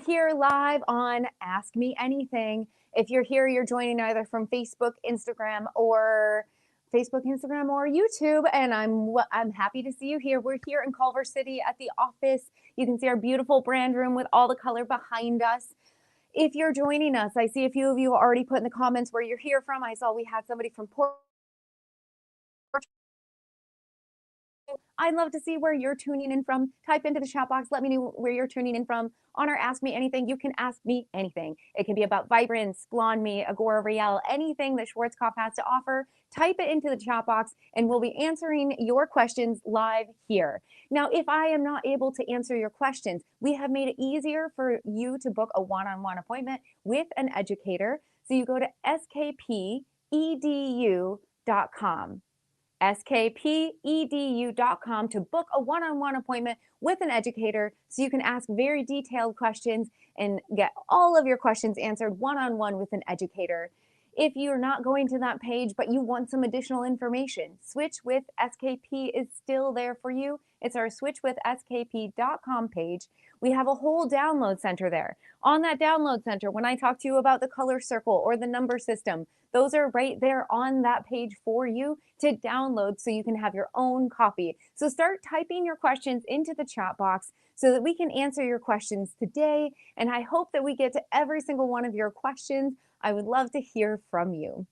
here live on Ask Me Anything. If you're here, you're joining either from Facebook, Instagram, or YouTube, and I'm happy to see you here. We're here in Culver City at the office. You can see our beautiful brand room with all the color behind us. If you're joining us, I see a few of you already put in the comments where you're here from. I saw we had somebody from Portland. I'd love to see where you're tuning in from. Type into the chat box. Let me know where you're tuning in from. On our Ask Me Anything, you can ask me anything. It can be about Vibrance, Blonde Me, Agora Real, anything that Schwarzkopf has to offer. Type it into the chat box and we'll be answering your questions live here. Now, if I am not able to answer your questions, we have made it easier for you to book a one-on-one appointment with an educator. So you go to skpedu.com. skpedu.com to book a one-on-one appointment with an educator so you can ask very detailed questions and get all of your questions answered one-on-one with an educator. If you're not going to that page but you want some additional information, Switch with SKP is still there for you. It's our switchwithskp.com page. We have a whole download center there. On that download center, when I talk to you about the color circle or the number system, those are right there on that page for you to download so you can have your own copy. So start typing your questions into the chat box so that we can answer your questions today. And I hope that we get to every single one of your questions. I would love to hear from you.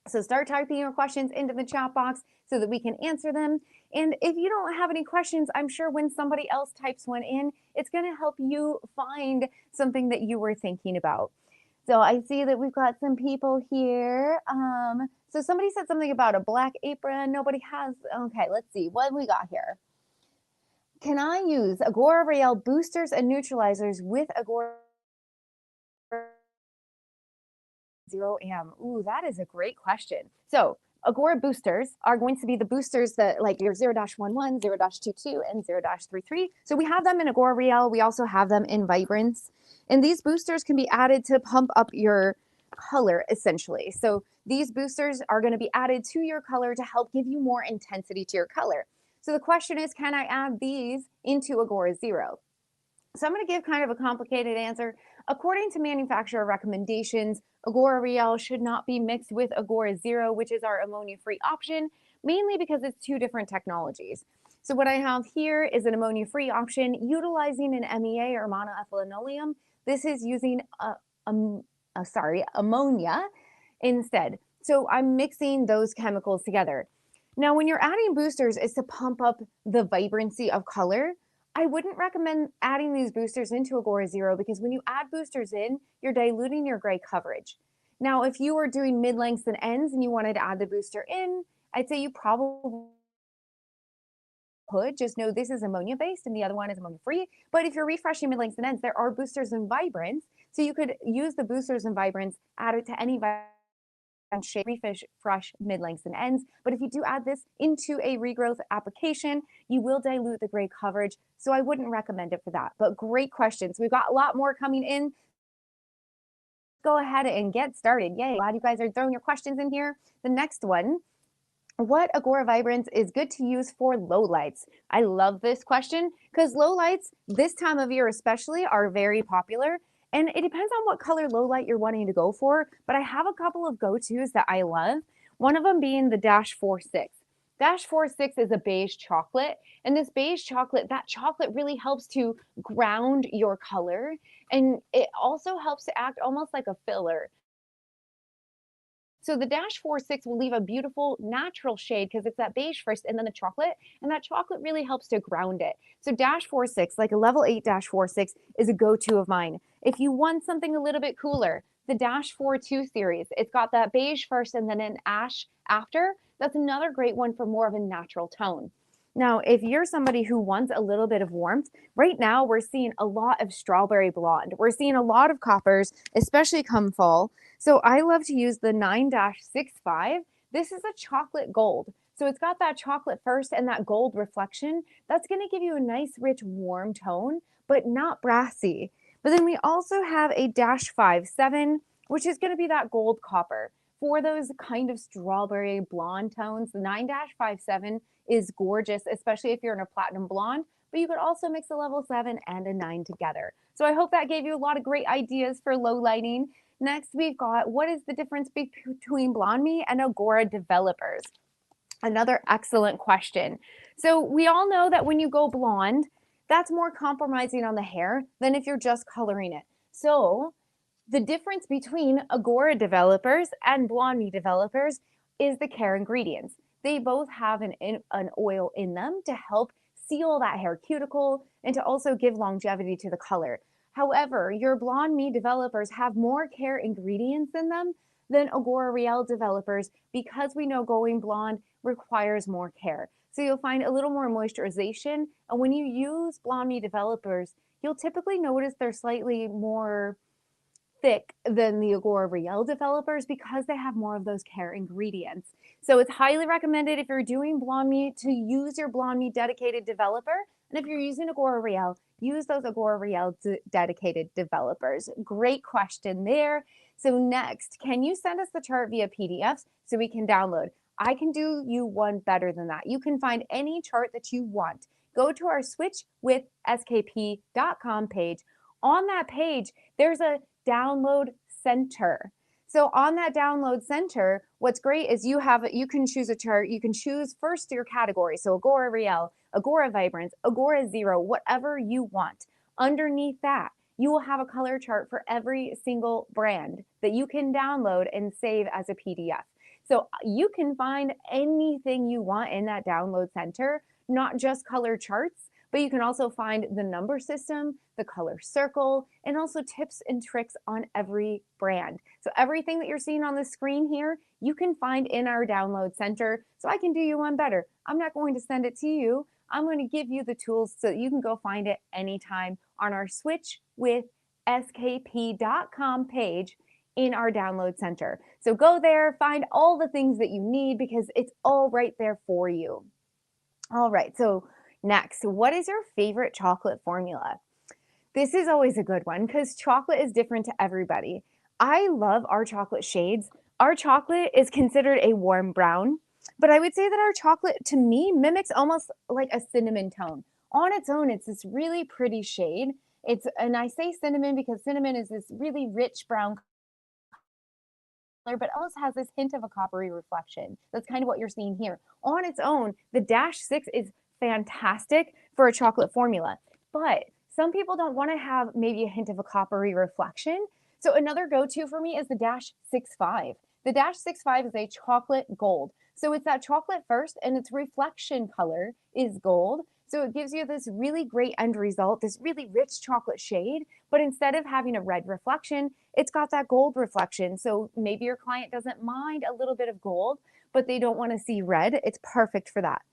So start typing your questions into the chat box so that we can answer them. And if you don't have any questions, I'm sure when somebody else types one in, it's going to help you find something that you were thinking about. So I see that we've got some people here. So somebody said something about a black apron. Nobody has. Okay, let's see what we got here. Can I use Igora Real boosters and neutralizers with Igora Zero AM? Ooh, that is a great question. So Igora boosters are going to be the boosters that like your 0-11, 0-22, and 0-33. So we have them in Igora Real. We also have them in Vibrance. And these boosters can be added to pump up your color, essentially. So these boosters are going to be added to your color to help give you more intensity to your color. So the question is, can I add these into Igora Zero? So I'm going to give kind of a complicated answer. According to manufacturer recommendations, Igora Real should not be mixed with Igora Zero, which is our ammonia-free option, mainly because it's two different technologies. So what I have here is an ammonia-free option utilizing an MEA or monoethyl linoleum. This is using ammonia instead. So I'm mixing those chemicals together. Now, when you're adding boosters, it's to pump up the vibrancy of color. I wouldn't recommend adding these boosters into Igora Zero because when you add boosters in, you're diluting your gray coverage. Now, if you were doing mid-lengths and ends and you wanted to add the booster in, I'd say you probably could. Just know this is ammonia-based and the other one is ammonia-free. But if you're refreshing mid-lengths and ends, there are boosters in Vibrance. So you could use the boosters in Vibrance, add it to any and shape, refresh mid-lengths and ends. But if you do add this into a regrowth application, you will dilute the gray coverage. So I wouldn't recommend it for that. But great questions. We've got a lot more coming in. Go ahead and get started. Yay, glad you guys are throwing your questions in here. The next one, what Igora Vibrance is good to use for low lights? I love this question because low lights, this time of year especially, are very popular. And it depends on what color low light you're wanting to go for, but I have a couple of go-tos that I love. One of them being the -46. -46 is a beige chocolate, and this beige chocolate, that chocolate really helps to ground your color, and it also helps to act almost like a filler. So the -46 will leave a beautiful natural shade because it's that beige first and then the chocolate, and that chocolate really helps to ground it. So -46, like a level 8 -46, is a go-to of mine. If you want something a little bit cooler, the -42 series, it's got that beige first and then an ash after. That's another great one for more of a natural tone. Now, if you're somebody who wants a little bit of warmth, right now we're seeing a lot of strawberry blonde. We're seeing a lot of coppers, especially come fall. So I love to use the 9-65. This is a chocolate gold. So it's got that chocolate first and that gold reflection. That's going to give you a nice, rich, warm tone, but not brassy. But then we also have a -57, which is going to be that gold copper. For those kind of strawberry blonde tones, the 9-57 is gorgeous, especially if you're in a platinum blonde. but you could also mix a level 7 and a 9 together. So I hope that gave you a lot of great ideas for low lighting. Next, we've got what is the difference between Blonde Me and Igora developers? Another excellent question. So we all know that when you go blonde, that's more compromising on the hair than if you're just coloring it. So the difference between Igora developers and Blonde Me developers is the care ingredients. They both have an oil in them to help seal that hair cuticle and to also give longevity to the color. However, your Blonde Me developers have more care ingredients in them than Igora Real developers because we know going blonde requires more care. So you'll find a little more moisturization. And when you use Blonde Me developers, you'll typically notice they're slightly more thick than the Igora Real developers because they have more of those care ingredients. So it's highly recommended if you're doing Blonde Me to use your Blonde Me dedicated developer. And if you're using Igora Real, use those Igora Real dedicated developers. Great question there. So next, can you send us the chart via PDFs so we can download? I can do you one better than that. You can find any chart that you want. Go to our switchwithskp.com page. On that page, there's a download center. So on that download center, what's great is you can choose a chart. You can choose first your category. So Igora Real, Igora Vibrance, Igora Zero, whatever you want. Underneath that, you will have a color chart for every single brand that you can download and save as a PDF. So you can find anything you want in that download center, not just color charts, but you can also find the number system, the color circle, and also tips and tricks on every brand. So everything that you're seeing on the screen here, you can find in our download center. So I can do you one better. I'm not going to send it to you. I'm going to give you the tools so that you can go find it anytime on our switchwithskp.com page in our download center. So go there, find all the things that you need because it's all right there for you. All right, so next, what is your favorite chocolate formula? This is always a good one because chocolate is different to everybody. I love our chocolate shades. Our chocolate is considered a warm brown, but I would say that our chocolate to me mimics almost like a cinnamon tone. On its own, it's this really pretty shade. And I say cinnamon because cinnamon is this really rich brown color, but almost has this hint of a coppery reflection. That's kind of what you're seeing here. On its own, the Dash 6 is fantastic for a chocolate formula, but some people don't want to have maybe a hint of a coppery reflection. So another go-to for me is the Dash 6.5. The Dash 6.5 is a chocolate gold. So it's that chocolate first and its reflection color is gold. So it gives you this really great end result, this really rich chocolate shade, but instead of having a red reflection, it's got that gold reflection. So maybe your client doesn't mind a little bit of gold, but they don't want to see red. It's perfect for that.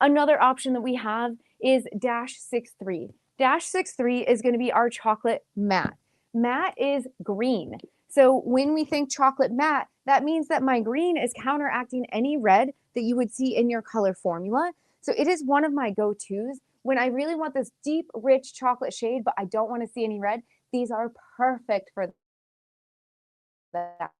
Another option that we have is Dash 6.3. Dash 6.3 is going to be our chocolate matte. Matte is green. So when we think chocolate matte, that means that my green is counteracting any red that you would see in your color formula. So it is one of my go-tos when I really want this deep, rich chocolate shade, but I don't want to see any red. These are perfect for that.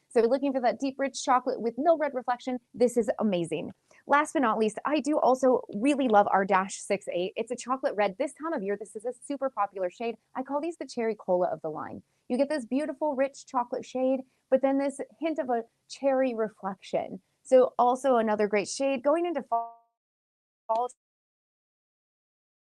So looking for that deep, rich chocolate with no red reflection, this is amazing. Last but not least, I do also really love our Dash 6.8. It's a chocolate red. This time of year, this is a super popular shade. I call these the cherry cola of the line. You get this beautiful, rich chocolate shade, but then this hint of a cherry reflection. So also another great shade. Going into fall,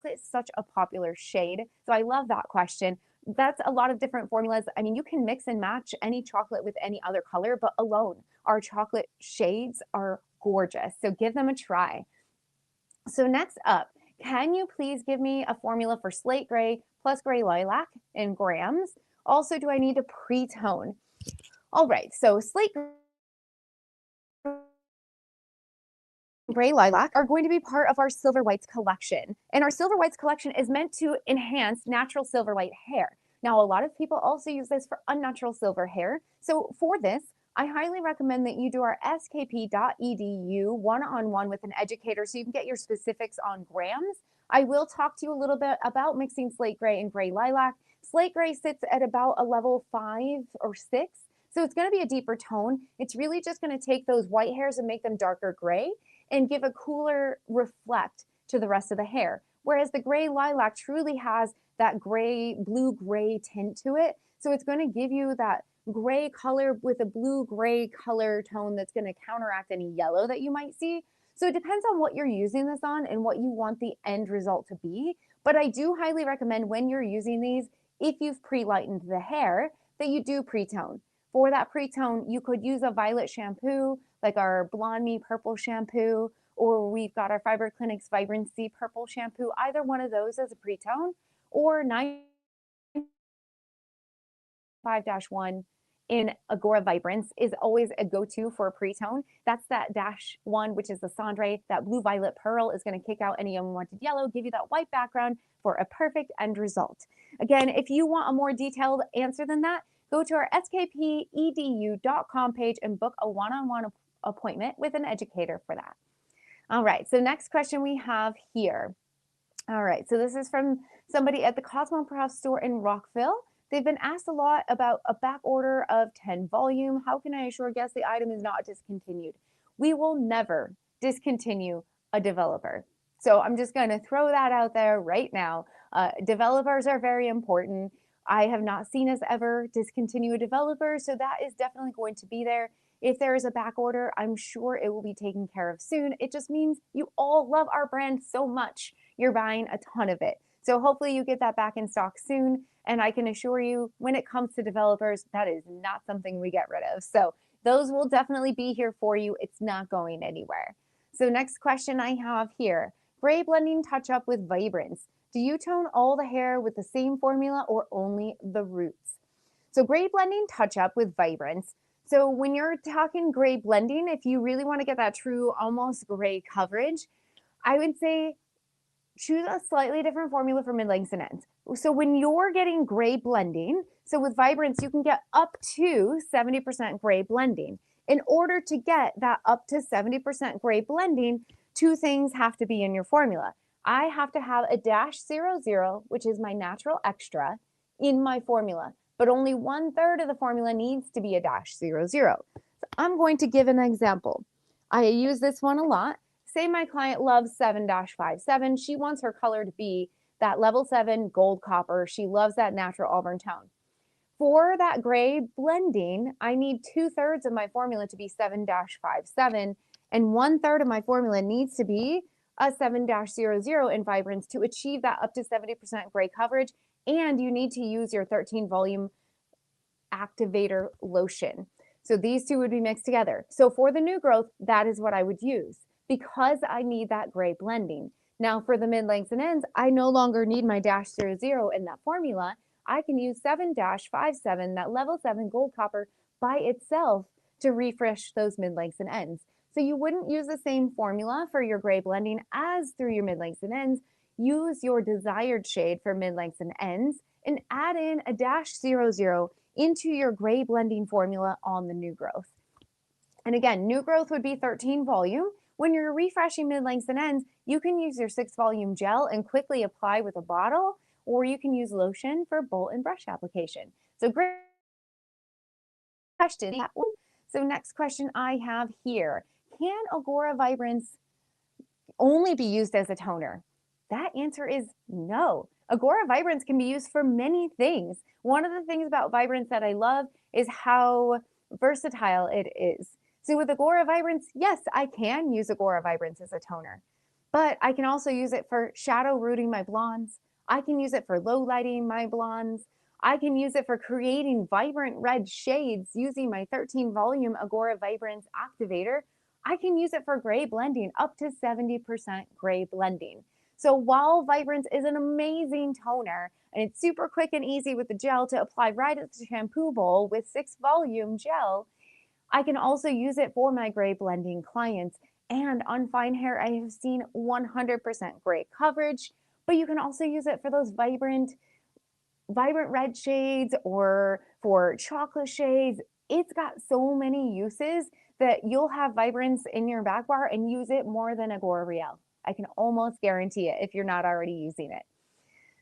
it's such a popular shade. So I love that question. That's a lot of different formulas. I mean, you can mix and match any chocolate with any other color, but alone, our chocolate shades are gorgeous. So give them a try. So next up, can you please give me a formula for slate gray plus gray lilac in grams? Also, do I need to pre-tone? All right, so slate gray lilac are going to be part of our silver whites collection. And our silver whites collection is meant to enhance natural silver white hair. Now, a lot of people also use this for unnatural silver hair. So for this, I highly recommend that you do our skp.edu one-on-one with an educator so you can get your specifics on grams. I will talk to you a little bit about mixing slate gray and gray lilac. Slate gray sits at about a level 5 or 6. So it's going to be a deeper tone. It's really just going to take those white hairs and make them darker gray and give a cooler reflect to the rest of the hair. Whereas the gray lilac truly has that gray, blue-gray tint to it. So it's going to give you that gray color with a blue-gray color tone that's going to counteract any yellow that you might see. So it depends on what you're using this on and what you want the end result to be. But I do highly recommend when you're using these, if you've pre-lightened the hair, that you do pre-tone. For that pre-tone, you could use a violet shampoo, like our Blonde Me purple shampoo, or we've got our Fiber Clinic's Vibrancy purple shampoo, either one of those as a pre-tone, or 95-1 in Igora Vibrance is always a go-to for a pre-tone. That's that -1, which is the cendre. That blue violet pearl is going to kick out any unwanted yellow, give you that white background for a perfect end result. Again, if you want a more detailed answer than that, go to our skpedu.com page and book a one-on-one appointment with an educator for that. All right, so next question we have here. All right, so this is from somebody at the Cosmoprof store in Rockville. They've been asked a lot about a back order of 10 volume. How can I assure guests the item is not discontinued? We will never discontinue a developer. So I'm just going to throw that out there right now. Developers are very important. I have not seen us ever discontinue a developer, so that is definitely going to be there. If there is a back order, I'm sure it will be taken care of soon. It just means you all love our brand so much, you're buying a ton of it. So hopefully you get that back in stock soon. And I can assure you, when it comes to developers, that is not something we get rid of. So those will definitely be here for you. It's not going anywhere. So next question I have here, gray blending touch-up with Vibrance. Do you tone all the hair with the same formula or only the roots? So gray blending touch-up with Vibrance. So when you're talking gray blending, if you really want to get that true almost gray coverage, I would say choose a slightly different formula for mid-lengths and ends. So when you're getting gray blending, so with Vibrance, you can get up to 70% gray blending. In order to get that up to 70% gray blending, two things have to be in your formula. I have to have a -00, which is my natural extra, in my formula, but only 1/3 of the formula needs to be a -00. So I'm going to give an example. I use this one a lot. Say my client loves 7-57. She wants her color to be that level 7 gold copper. She loves that natural auburn tone. For that gray blending, I need 2/3 of my formula to be 7-57, and 1/3 of my formula needs to be a 7-00 in Vibrance to achieve that up to 70% gray coverage, and you need to use your 13 volume activator lotion. So these two would be mixed together. So for the new growth, that is what I would use, because I need that gray blending. Now for the mid-lengths and ends, I no longer need my -00 in that formula. I can use 7-57, that level 7 gold copper by itself to refresh those mid-lengths and ends. So you wouldn't use the same formula for your gray blending as through your mid-lengths and ends. Use your desired shade for mid-lengths and ends and add in a -00 into your gray blending formula on the new growth. And again, new growth would be 13 volume. When you're refreshing mid-lengths and ends, you can use your 6 volume gel and quickly apply with a bottle, or you can use lotion for bolt and brush application. So great question. So next question I have here, can Igora Vibrance only be used as a toner? That answer is no. Igora Vibrance can be used for many things. One of the things about Vibrance that I love is how versatile it is. So with Igora Vibrance, yes, I can use Igora Vibrance as a toner, but I can also use it for shadow rooting my blondes. I can use it for low lighting my blondes. I can use it for creating vibrant red shades using my 13 volume Igora Vibrance activator. I can use it for gray blending, up to 70% gray blending. So while Vibrance is an amazing toner and it's super quick and easy with the gel to apply right at the shampoo bowl with 6 volume gel, I can also use it for my gray blending clients. And on fine hair, I have seen 100% gray coverage, but you can also use it for those vibrant red shades or for chocolate shades. It's got so many uses that you'll have Vibrance in your back bar and use it more than Igora Real. I can almost guarantee it if you're not already using it.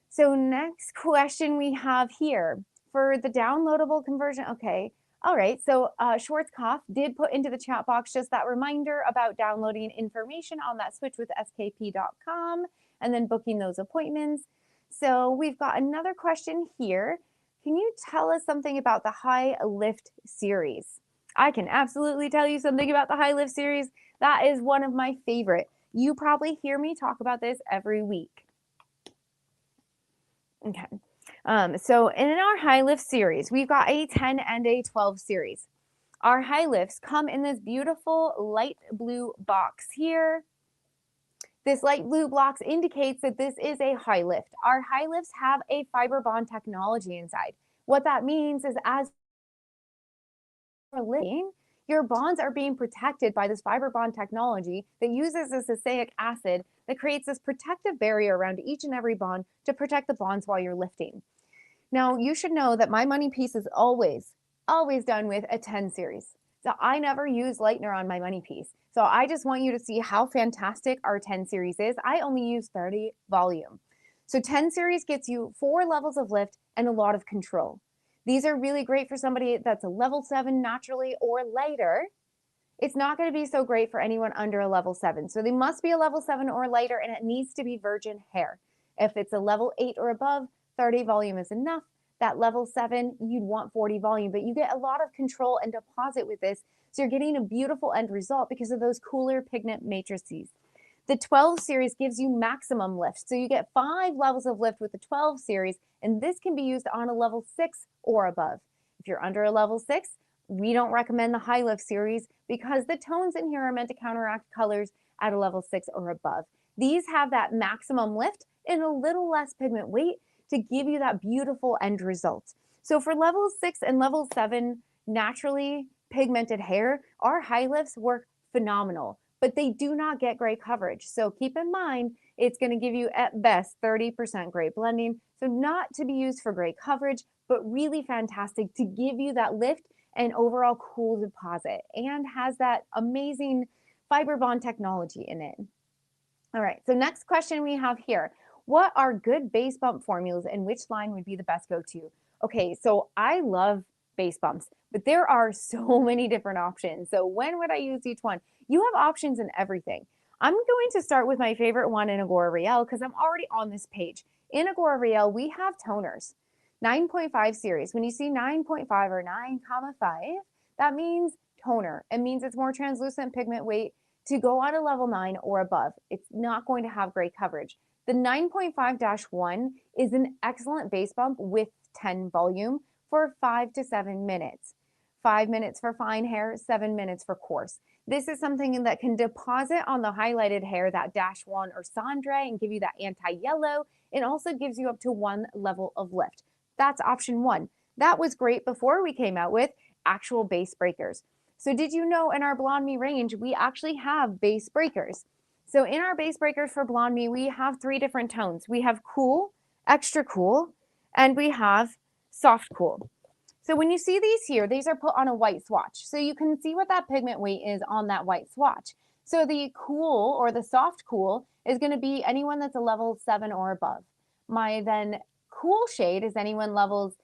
So next question we have here for the downloadable conversion. Okay, All right, so Schwarzkopf did put into the chat box just that reminder about downloading information on that switch with skp.com and then booking those appointments. So we've got another question here. Can you tell us something about the high lift series? I can absolutely tell you something about the high lift series. That is one of my favorite. You probably hear me talk about this every week. Okay. So in our high lift series, we've got a 10 and a 12 series. Our high lifts come in this beautiful light blue box here. This light blue box indicates that this is a high lift. Our high lifts have a fiber bond technology inside. What that means is as you're lifting, your bonds are being protected by this fiber bond technology that uses this acylic acid that creates this protective barrier around each and every bond to protect the bonds while you're lifting. Now, you should know that my money piece is always done with a 10 series. So I never use Lightener on my money piece. So I just want you to see how fantastic our 10 series is. I only use 30 volume. So 10 series gets you 4 levels of lift and a lot of control. These are really great for somebody that's a level 7 naturally or lighter. It's not going to be so great for anyone under a level 7. So they must be a level 7 or lighter, and it needs to be virgin hair. If it's a level 8 or above, 30 volume is enough. That level 7, you'd want 40 volume, but you get a lot of control and deposit with this. So you're getting a beautiful end result because of those cooler pigment matrices. The 12 series gives you maximum lift. So you get 5 levels of lift with the 12 series, and this can be used on a level 6 or above. If you're under a level 6, we don't recommend the high lift series because the tones in here are meant to counteract colors at a level 6 or above. These have that maximum lift and a little less pigment weight to give you that beautiful end result. So for level 6 and level 7 naturally pigmented hair, our high lifts work phenomenal, but they do not get gray coverage. So keep in mind, it's going to give you at best 30% gray blending. So not to be used for gray coverage, but really fantastic to give you that lift and overall cool deposit, and has that amazing fiber bond technology in it. All right, so next question we have here. What are good base bump formulas and which line would be the best go-to? Okay, so I love base bumps, but there are so many different options. So when would I use each one? You have options in everything. I'm going to start with my favorite one in Igora Zero because I'm already on this page. In Igora Zero, we have toners. 9.5 series. When you see 9.5 or 9,5, that means toner. It means it's more translucent pigment weight to go on a level 9 or above. It's not going to have great coverage. The 9.5-1 is an excellent base bump with 10 volume for 5 to 7 minutes. 5 minutes for fine hair, 7 minutes for coarse. This is something that can deposit on the highlighted hair, that -1 or cendre, and give you that anti-yellow. It also gives you up to 1 level of lift. That's option 1. That was great before we came out with actual base breakers. So did you know in our Blonde Me range, we actually have base breakers? So in our base breakers for Blonde Me, we have 3 different tones. We have cool, extra cool, and we have soft cool. So when you see these here, these are put on a white swatch. So you can see what that pigment weight is on that white swatch. So the cool or the soft cool is going to be anyone that's a level 7 or above. My then cool shade is anyone levels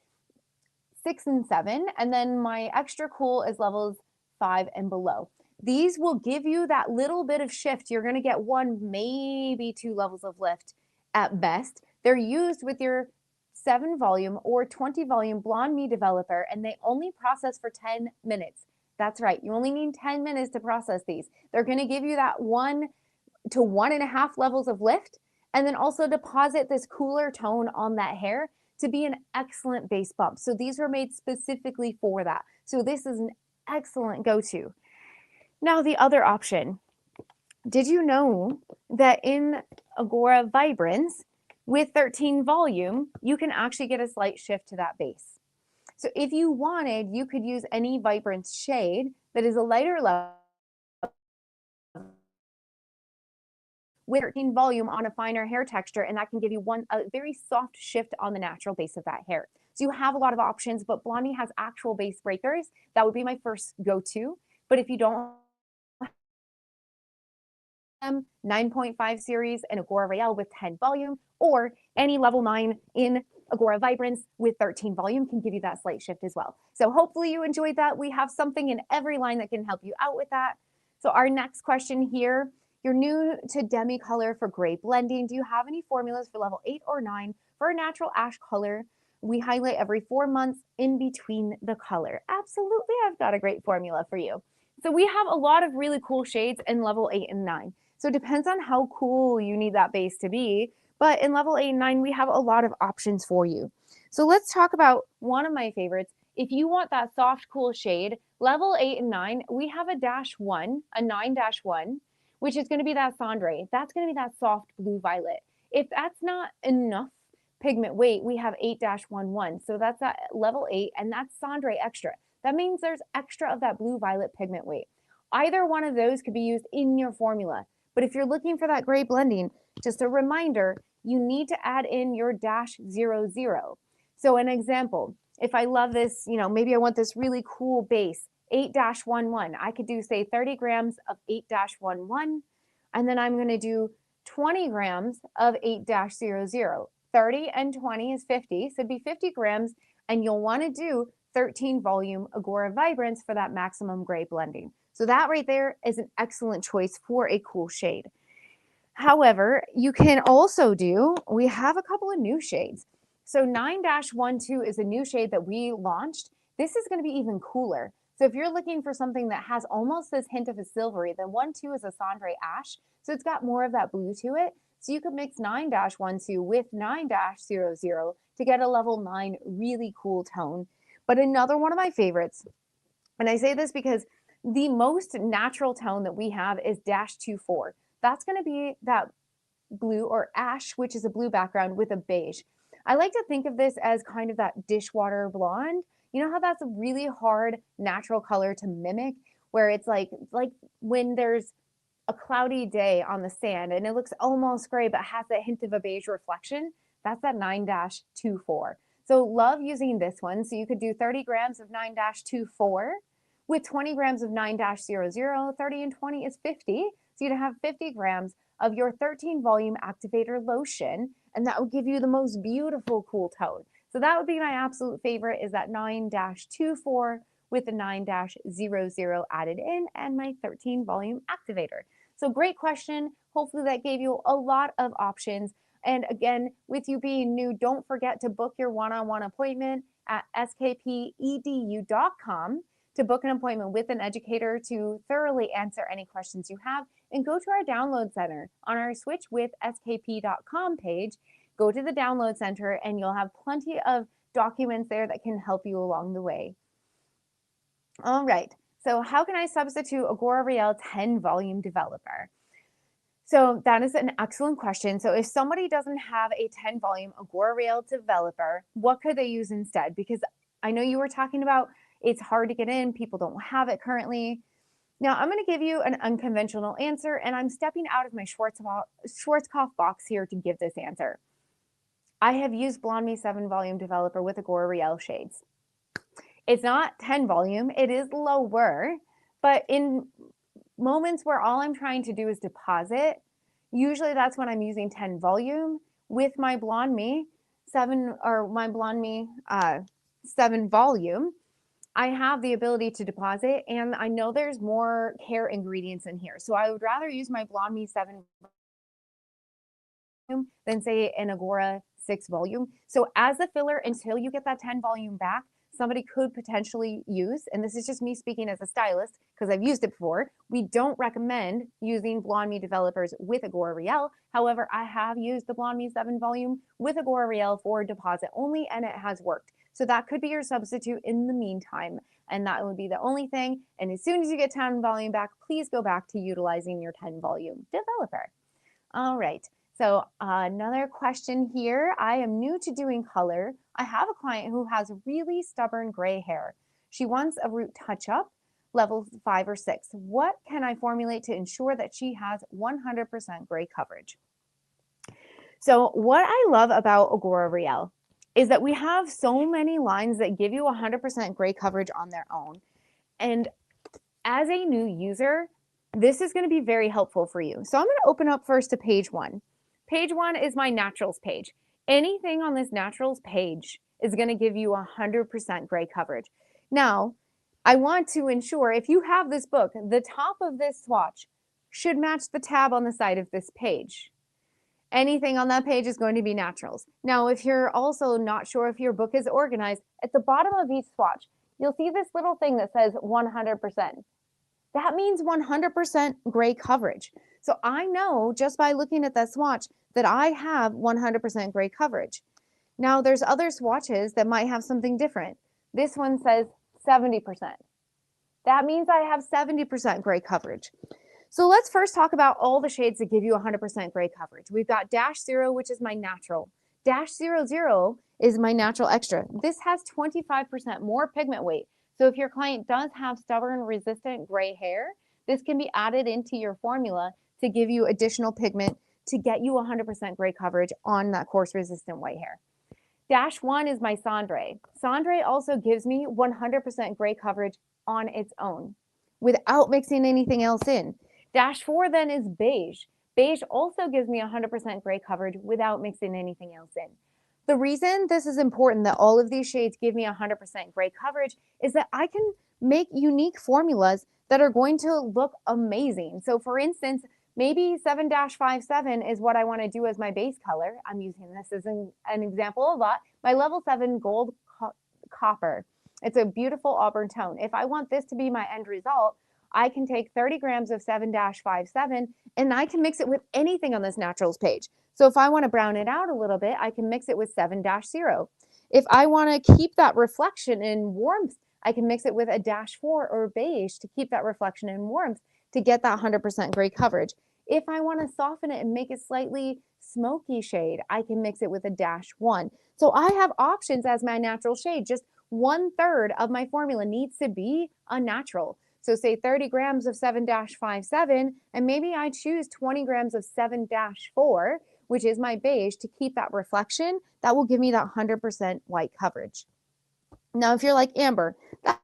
6 and 7, and then my extra cool is levels 5 and below. These will give you that little bit of shift. You're going to get 1, maybe 2 levels of lift at best. They're used with your 7 volume or 20 volume Blonde Me developer, and they only process for 10 minutes. That's right. You only need 10 minutes to process these. They're going to give you that 1 to 1.5 levels of lift, and then also deposit this cooler tone on that hair to be an excellent base bump. So these were made specifically for that. So this is an excellent go-to. Now the other option, did you know that in Igora Vibrance with 13 volume, you can actually get a slight shift to that base. So if you wanted, you could use any Vibrance shade that is a lighter level with 13 volume on a finer hair texture, and that can give you a very soft shift on the natural base of that hair. So you have a lot of options, but Blonde Me has actual base breakers. That would be my first go-to. But if you don't, 9.5 series and Igora Zero with 10 volume, or any level 9 in Agora Vibrance with 13 volume can give you that slight shift as well. So hopefully you enjoyed that. We have something in every line that can help you out with that. So our next question here, you're new to Demi color for gray blending. Do you have any formulas for level 8 or 9 for a natural ash color? We highlight every 4 months in between the color. Absolutely, I've got a great formula for you. So we have a lot of really cool shades in level 8 and 9. So it depends on how cool you need that base to be. But in level 8 and 9, we have a lot of options for you. So let's talk about one of my favorites. If you want that soft, cool shade, level 8 and 9, we have a -1, a 9-1, which is going to be that cendre. That's going to be that soft blue violet. If that's not enough pigment weight, we have 8-11. So that's at level 8, and that's cendre extra. That means there's extra of that blue violet pigment weight. Either one of those could be used in your formula. But if you're looking for that gray blending, just a reminder, you need to add in your -00. So an example, if I love this, maybe I want this really cool base, 8-11. I could do, say, 30 grams of 8-11, and then I'm going to do 20 grams of 8-00. 30 and 20 is 50, so it'd be 50 grams, and you'll want to do 13 volume Agora Vibrance for that maximum gray blending. So that right there is an excellent choice for a cool shade. However, you can also do, we have a couple of new shades. So 9-12 is a new shade that we launched. This is going to be even cooler. So if you're looking for something that has almost this hint of a silvery, then 12 is a cendre ash. So it's got more of that blue to it. So you could mix 9-12 with 9-00 to get a level 9 really cool tone. But another one of my favorites, and I say this because the most natural tone that we have is -24. That's going to be that blue or ash, which is a blue background with a beige. I like to think of this as kind of that dishwater blonde. You know how that's a really hard natural color to mimic, where it's like when there's a cloudy day on the sand and it looks almost gray but has that hint of a beige reflection? That's that 9-24. So love using this one. So you could do 30 grams of 9-24 with 20 grams of 9-00. 30 and 20 is 50. So you'd have 50 grams of your 13 volume activator lotion, and that would give you the most beautiful cool tone. So that would be my absolute favorite, is that 9-24 with the 9-00 added in and my 13 volume activator. So great question. Hopefully that gave you a lot of options. And again, with you being new, don't forget to book your one-on-one appointment at skpedu.com to book an appointment with an educator to thoroughly answer any questions you have, and go to our download center on our Switch with skp.com page. Go to the download center and you'll have plenty of documents there that can help you along the way. All right, so how can I substitute Igora Zero 10 volume developer? So that is an excellent question. So if somebody doesn't have a 10 volume Igora Zero developer, what could they use instead? Because I know you were talking about it's hard to get in, people don't have it currently. Now I'm going to give you an unconventional answer, and I'm stepping out of my Schwarzkopf box here to give this answer. I have used Blonde Me 7 volume developer with Igora Zero shades. It's not 10 volume, it is lower, but in moments where all I'm trying to do is deposit, usually that's when I'm using 10 volume. With my Blonde Me 7 or my Blonde Me 7 volume, I have the ability to deposit, and I know there's more care ingredients in here. So I would rather use my Blonde Me 7 volume than say an Igora 6 volume. So as a filler, until you get that 10 volume back, somebody could potentially use, and this is just me speaking as a stylist because I've used it before, we don't recommend using Blonde Me developers with Igora Zero. However, I have used the Blonde Me 7 volume with Igora Zero for deposit only, and it has worked. So that could be your substitute in the meantime, and that would be the only thing. And as soon as you get 10 volume back, please go back to utilizing your 10 volume developer. All right, so another question here. I am new to doing color. I have a client who has really stubborn gray hair. She wants a root touch-up, level 5 or 6. What can I formulate to ensure that she has 100% gray coverage? So what I love about Igora Zero is that we have so many lines that give you 100% gray coverage on their own. And as a new user, this is going to be very helpful for you. So I'm going to open up first to page 1. Page 1 is my naturals page. Anything on this naturals page is going to give you 100% gray coverage. Now, I want to ensure if you have this book, the top of this swatch should match the tab on the side of this page. Anything on that page is going to be naturals. Now, if you're also not sure if your book is organized, at the bottom of each swatch, you'll see this little thing that says 100%. That means 100% gray coverage. So I know just by looking at that swatch that I have 100% gray coverage. Now there's other swatches that might have something different. This one says 70%. That means I have 70% gray coverage. So let's first talk about all the shades that give you 100% gray coverage. We've got Dash Zero, which is my natural. Dash 00 is my natural extra. This has 25% more pigment weight. So if your client does have stubborn, resistant gray hair, this can be added into your formula to give you additional pigment to get you 100% gray coverage on that coarse resistant white hair. Dash 1 is my Cendré. Cendré also gives me 100% gray coverage on its own without mixing anything else in. Dash 4 then is Beige. Beige also gives me 100% gray coverage without mixing anything else in. The reason this is important that all of these shades give me 100% gray coverage is that I can make unique formulas that are going to look amazing. So for instance, maybe 7-57 is what I want to do as my base color. I'm using this as an example a lot. My level 7 gold copper. It's a beautiful auburn tone. If I want this to be my end result, I can take 30 grams of 7-57 and I can mix it with anything on this naturals page. So if I want to brown it out a little bit, I can mix it with 7-0. If I want to keep that reflection and warmth, I can mix it with a Dash 4 or beige to keep that reflection and warmth to get that 100% gray coverage. If I want to soften it and make it slightly smoky shade, I can mix it with a Dash 1. So I have options as my natural shade. Just 1/3 of my formula needs to be a natural. So say 30 grams of 7-57, and maybe I choose 20 grams of 7-4, which is my beige, to keep that reflection. That will give me that 100% white coverage. Now, if you're like Amber, that's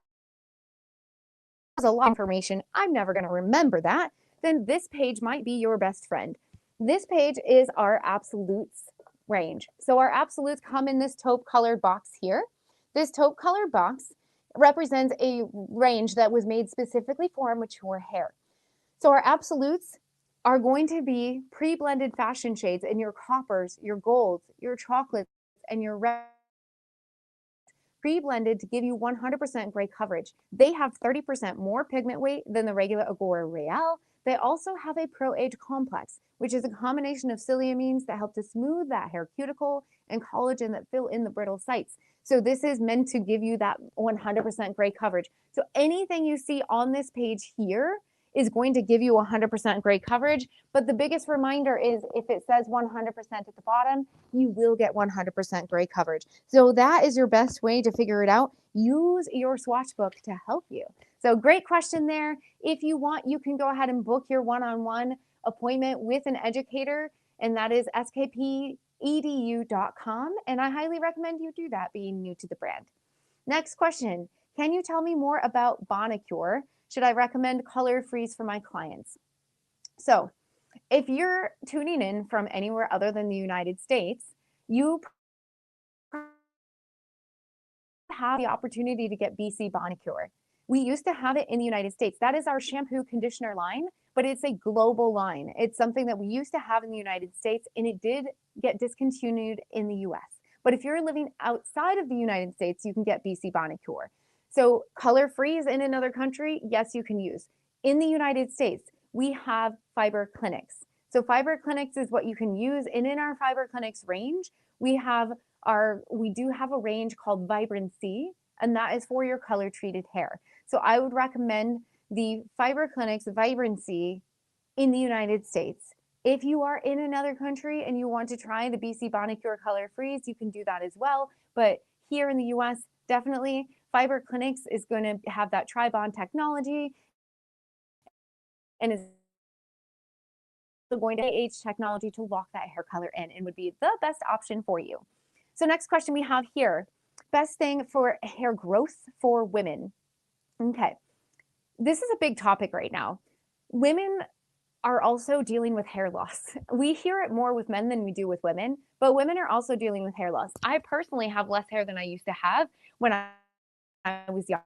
a lot of information, I'm never going to remember that, then this page might be your best friend. This page is our absolutes range. So our absolutes come in this taupe colored box here. This taupe colored box represents a range that was made specifically for mature hair. So our absolutes are going to be pre-blended fashion shades in your coppers, your golds, your chocolates, and your reds, pre-blended to give you 100% gray coverage. They have 30% more pigment weight than the regular Igora Real. They also have a pro-age complex, which is a combination of ciliamines that help to smooth that hair cuticle and collagen that fill in the brittle sites. So this is meant to give you that 100% gray coverage. So anything you see on this page here is going to give you 100% gray coverage. But the biggest reminder is if it says 100% at the bottom, you will get 100% gray coverage. So that is your best way to figure it out. Use your swatch book to help you. So great question there. If you want, you can go ahead and book your one-on-one appointment with an educator, and that is skpedu.com. And I highly recommend you do that, being new to the brand. Next question. Can you tell me more about Bonacure? Should I recommend color freeze for my clients? So if you're tuning in from anywhere other than the United States, you have the opportunity to get BC Bonacure. We used to have it in the United States. That is our shampoo conditioner line, but it's a global line. It's something that we used to have in the United States, and it did get discontinued in the US. But if you're living outside of the United States, you can get BC Bonacure. So color freeze in another country, yes, you can use. In the United States, we have fiber clinics. So fiber clinics is what you can use. And in our fiber clinics range, we do have a range called Vibrancy, and that is for your color treated hair. So I would recommend the fiber clinics Vibrancy in the United States. If you are in another country and you want to try the BC Bonacure color freeze, you can do that as well. But here in the US, definitely Fiber Clinics is going to have that tri-bond technology and is going to age technology to lock that hair color in and would be the best option for you. So next question we have here, best thing for hair growth for women. Okay, this is a big topic right now. Women are also dealing with hair loss. We hear it more with men than we do with women, but women are also dealing with hair loss. I personally have less hair than I used to have when I was younger.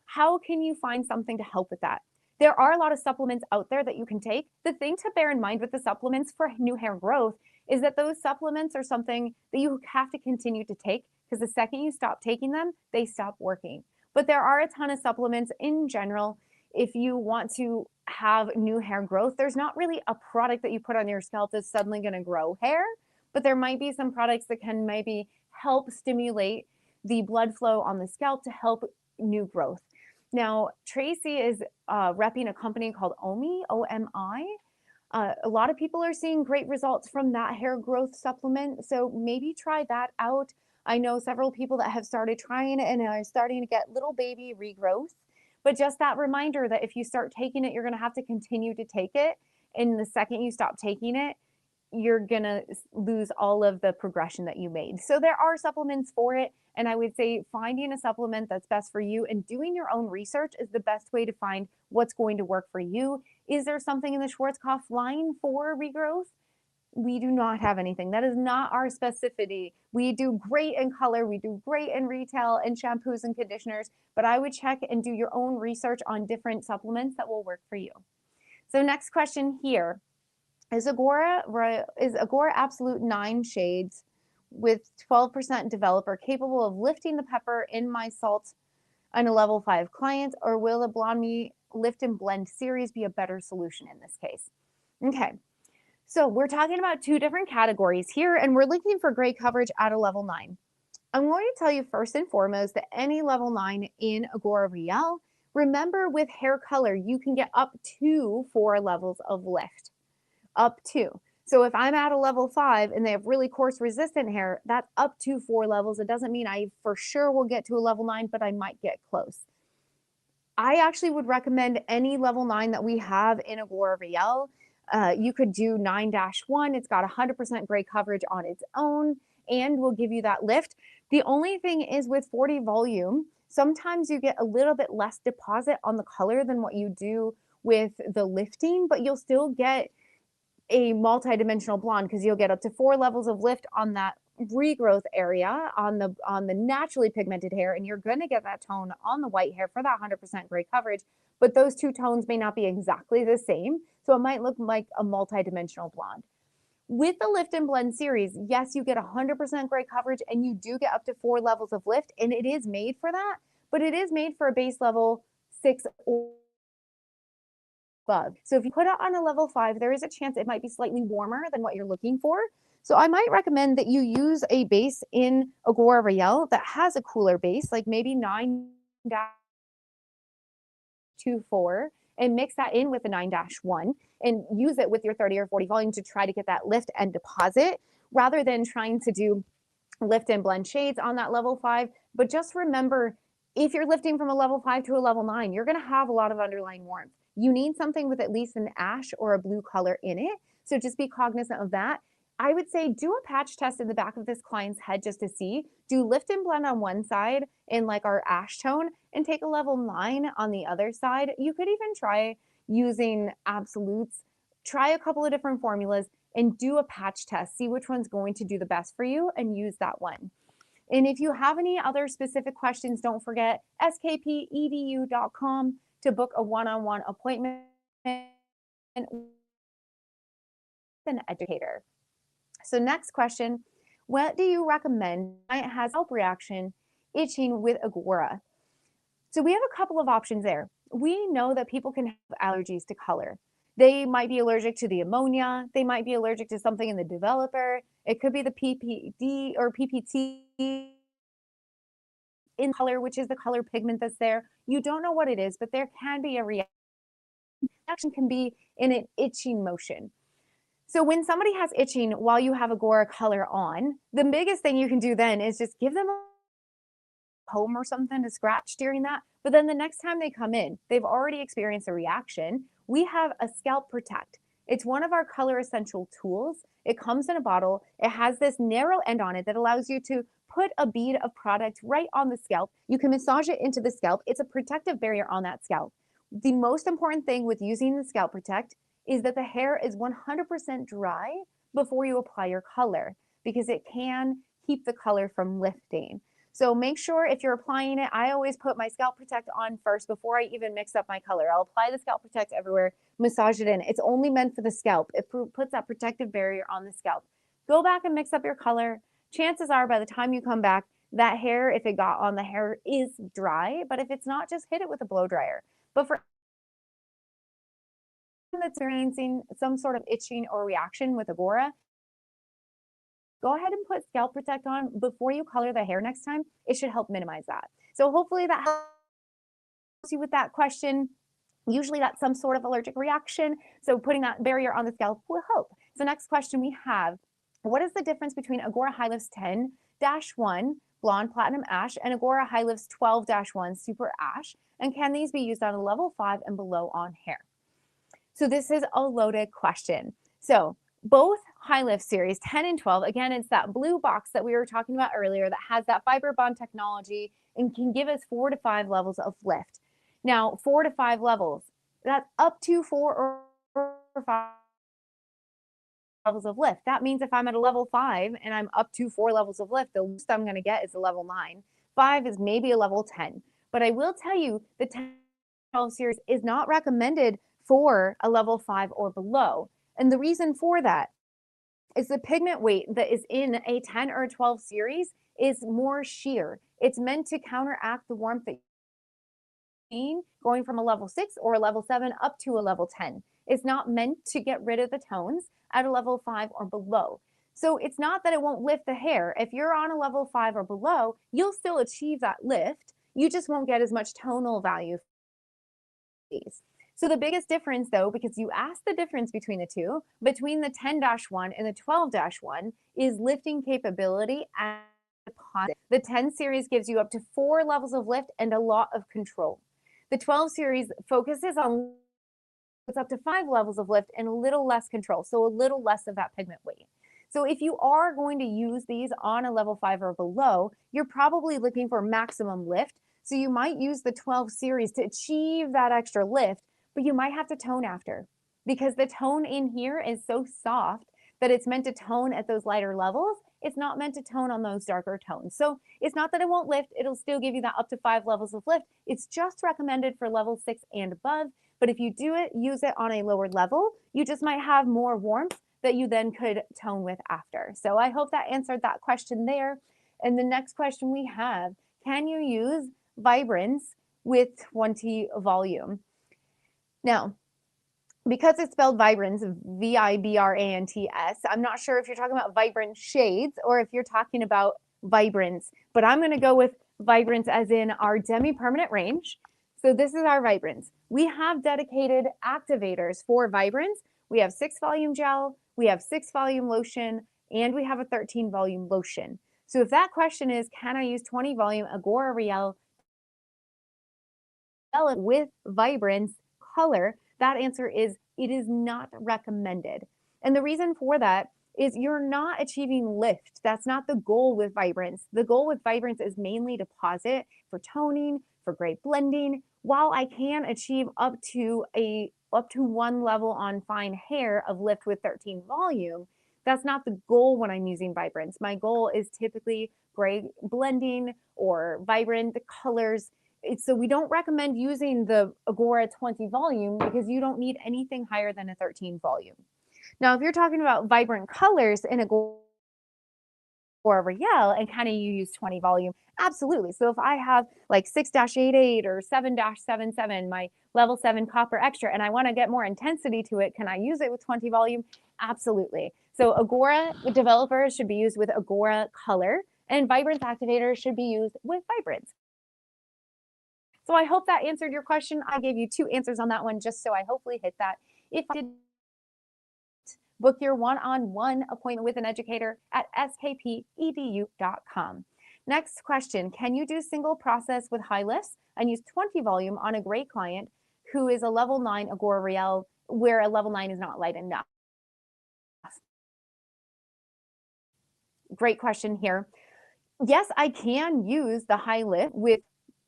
How can you find something to help with that? There are a lot of supplements out there that you can take. The thing to bear in mind with the supplements for new hair growth is that those supplements are something that you have to continue to take, because the second you stop taking them, they stop working. But there are a ton of supplements in general. If you want to have new hair growth, there's not really a product that you put on your scalp that's suddenly going to grow hair, but there might be some products that can maybe help stimulate the blood flow on the scalp to help new growth. Now, Tracy is repping a company called OMI, O-M-I. A lot of people are seeing great results from that hair growth supplement, so maybe try that out. I know several people that have started trying it and are starting to get little baby regrowth, but just that reminder that if you start taking it, you're going to have to continue to take it. And the second you stop taking it, you're going to lose all of the progression that you made. So there are supplements for it. And I would say finding a supplement that's best for you and doing your own research is the best way to find what's going to work for you. Is there something in the Schwarzkopf line for regrowth? We do not have anything. That is not our specificity. We do great in color. We do great in retail and shampoos and conditioners, but I would check and do your own research on different supplements that will work for you. So next question here. Is Igora Absolute 9 shades with 12% developer capable of lifting the pepper in my salt on a level 5 client, or will the Blonde Me Lift and Blend series be a better solution in this case? Okay, so we're talking about two different categories here, and we're looking for gray coverage at a level 9. I'm going to tell you first and foremost that any level 9 in Igora Real, remember with hair color, you can get up to 4 levels of lift. Up to. So if I'm at a level 5 and they have really coarse resistant hair, that's up to 4 levels. It doesn't mean I for sure will get to a level 9, but I might get close. I actually would recommend any level 9 that we have in Igora Real. You could do 9-1. It's got 100% gray coverage on its own and will give you that lift. The only thing is with 40 volume, sometimes you get a little bit less deposit on the color than what you do with the lifting, but you'll still get a multi-dimensional blonde because you'll get up to 4 levels of lift on that regrowth area on the naturally pigmented hair, and you're going to get that tone on the white hair for that 100% gray coverage, but those two tones may not be exactly the same, so it might look like a multi-dimensional blonde. With the Lift and Blend series, yes, you get 100% gray coverage and you do get up to 4 levels of lift, and it is made for that, but it is made for a base level 6 or above. So if you put it on a level 5, there is a chance it might be slightly warmer than what you're looking for. So I might recommend that you use a base in Igora Real that has a cooler base, like maybe 9-24, and mix that in with a 9-1 and use it with your 30 or 40 volume to try to get that lift and deposit rather than trying to do lift and blend shades on that level 5. But just remember, if you're lifting from a level 5 to a level 9, you're going to have a lot of underlying warmth. You need something with at least an ash or a blue color in it. So just be cognizant of that. I would say do a patch test in the back of this client's head just to see. Do lift and blend on one side in like our ash tone and take a level 9 on the other side. You could even try using absolutes. Try a couple of different formulas and do a patch test. See which one's going to do the best for you and use that one. And if you have any other specific questions, don't forget skpedu.com to book a one-on-one appointment with an educator. So next question, what do you recommend? It has scalp reaction, itching with Igora. So we have a couple of options there. We know that people can have allergies to color. They might be allergic to the ammonia. They might be allergic to something in the developer. It could be the PPD or PPT in color, which is the color pigment that's there. You don't know what it is, but there can be a reaction. Reaction can be in an itching motion. So when somebody has itching while you have Igora color on, the biggest thing you can do then is just give them a comb or something to scratch during that. But then the next time they come in, they've already experienced a reaction. We have a Scalp Protect. It's one of our color essential tools. It comes in a bottle. It has this narrow end on it that allows you to put a bead of product right on the scalp. You can massage it into the scalp. It's a protective barrier on that scalp. The most important thing with using the Scalp Protect is that the hair is 100% dry before you apply your color, because it can keep the color from lifting. So make sure if you're applying it, I always put my Scalp Protect on first before I even mix up my color. I'll apply the Scalp Protect everywhere, massage it in. It's only meant for the scalp. It puts that protective barrier on the scalp. Go back and mix up your color. Chances are by the time you come back, that hair, if it got on the hair, is dry. But if it's not, just hit it with a blow dryer. But for anyone that's experiencing some sort of itching or reaction with Igora, go ahead and put Scalp Protect on before you color the hair next time. It should help minimize that. So hopefully that helps you with that question. Usually that's some sort of allergic reaction. So putting that barrier on the scalp will help. So next question we have, what is the difference between Igora High Lifts 10-1 Blonde Platinum Ash and Igora High Lifts 12-1 Super Ash? And can these be used on a level 5 and below on hair? So this is a loaded question. So both High Lift series 10 and 12, again, it's that blue box that we were talking about earlier that has that fiber bond technology and can give us 4 to 5 levels of lift. Now, 4 to 5 levels, that's up to 4 or 5 levels of lift. That means if I'm at a level 5 and I'm up to 4 levels of lift, the least I'm going to get is a level 9. 5 is maybe a level 10. But I will tell you the 10-12 series is not recommended for a level 5 or below. And the reason for that is the pigment weight that is in a 10 or 12 series is more sheer. It's meant to counteract the warmth that going from a level 6 or a level 7 up to a level 10. It's not meant to get rid of the tones at a level 5 or below. So it's not that it won't lift the hair. If you're on a level 5 or below, you'll still achieve that lift. You just won't get as much tonal value. So the biggest difference though, because you asked the difference between the two, between the 10-1 and the 12-1 is lifting capability and deposit. The 10 series gives you up to 4 levels of lift and a lot of control. The 12 series focuses on it's up to 5 levels of lift and a little less control, so a little less of that pigment weight. So if you are going to use these on a level 5 or below, you're probably looking for maximum lift. So you might use the 12 series to achieve that extra lift, but you might have to tone after, because the tone in here is so soft that it's meant to tone at those lighter levels. It's not meant to tone on those darker tones. So it's not that it won't lift. It'll still give you that up to 5 levels of lift. It's just recommended for level 6 and above. But if you use it on a lower level, you just might have more warmth that you then could tone with after. So I hope that answered that question there. And the next question we have, can you use Vibrance with 20 volume? Now, because it's spelled Vibrance, Vibrants, I'm not sure if you're talking about Vibrant shades or if you're talking about Vibrance, but I'm going to go with Vibrance as in our Demi permanent range. So this is our Vibrance. We have dedicated activators for Vibrance. We have 6 volume gel, we have 6 volume lotion, and we have a 13 volume lotion. So if that question is, can I use 20 volume Igora Zero with Vibrance color, that answer is it is not recommended. And the reason for that is you're not achieving lift. That's not the goal with Vibrance. The goal with Vibrance is mainly deposit for toning, for great blending. While I can achieve up to 1 level on fine hair of lift with 13 volume, that's not the goal when I'm using Vibrance. My goal is typically gray blending or vibrant colors. So we don't recommend using the Igora 20 volume because you don't need anything higher than a 13 volume. Now, if you're talking about vibrant colors in Igora Zero and kind of you use 20 volume, absolutely. So if I have like 6-88 or 7-77, my level 7 copper extra, and I want to get more intensity to it, can I use it with 20 volume? Absolutely. So Igora developers should be used with Igora color, and Vibrance activators should be used with Vibrance. So I hope that answered your question. I gave you 2 answers on that one, just so I hopefully hit that. If I did, book your one-on-one appointment with an educator at skpedu.com. Next question, can you do single process with high lifts and use 20 volume on a gray client who is a level 9 Igora Zero where a level 9 is not light enough? Great question here. Yes, I can use the high lift with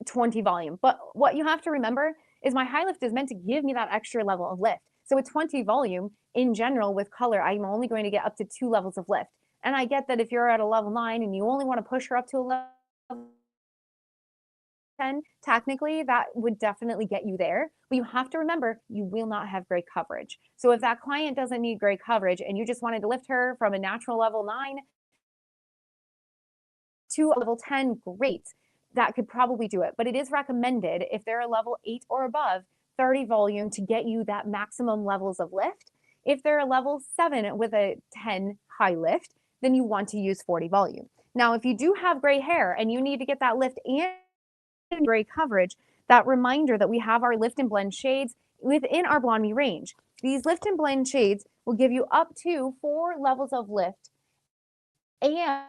20 volume, but what you have to remember is my high lift is meant to give me that extra level of lift. So with 20 volume, in general, with color, I'm only going to get up to 2 levels of lift. And I get that if you're at a level 9 and you only want to push her up to a level 10, technically that would definitely get you there. But you have to remember, you will not have great coverage. So if that client doesn't need great coverage and you just wanted to lift her from a natural level 9 to a level 10, great. That could probably do it. But it is recommended if they're a level 8 or above, 30 volume to get you that maximum levels of lift. If they're a level 7 with a 10 high lift, then you want to use 40 volume. Now, if you do have gray hair and you need to get that lift and gray coverage, that reminder that we have our lift and blend shades within our Blonde Me range. These lift and blend shades will give you up to 4 levels of lift and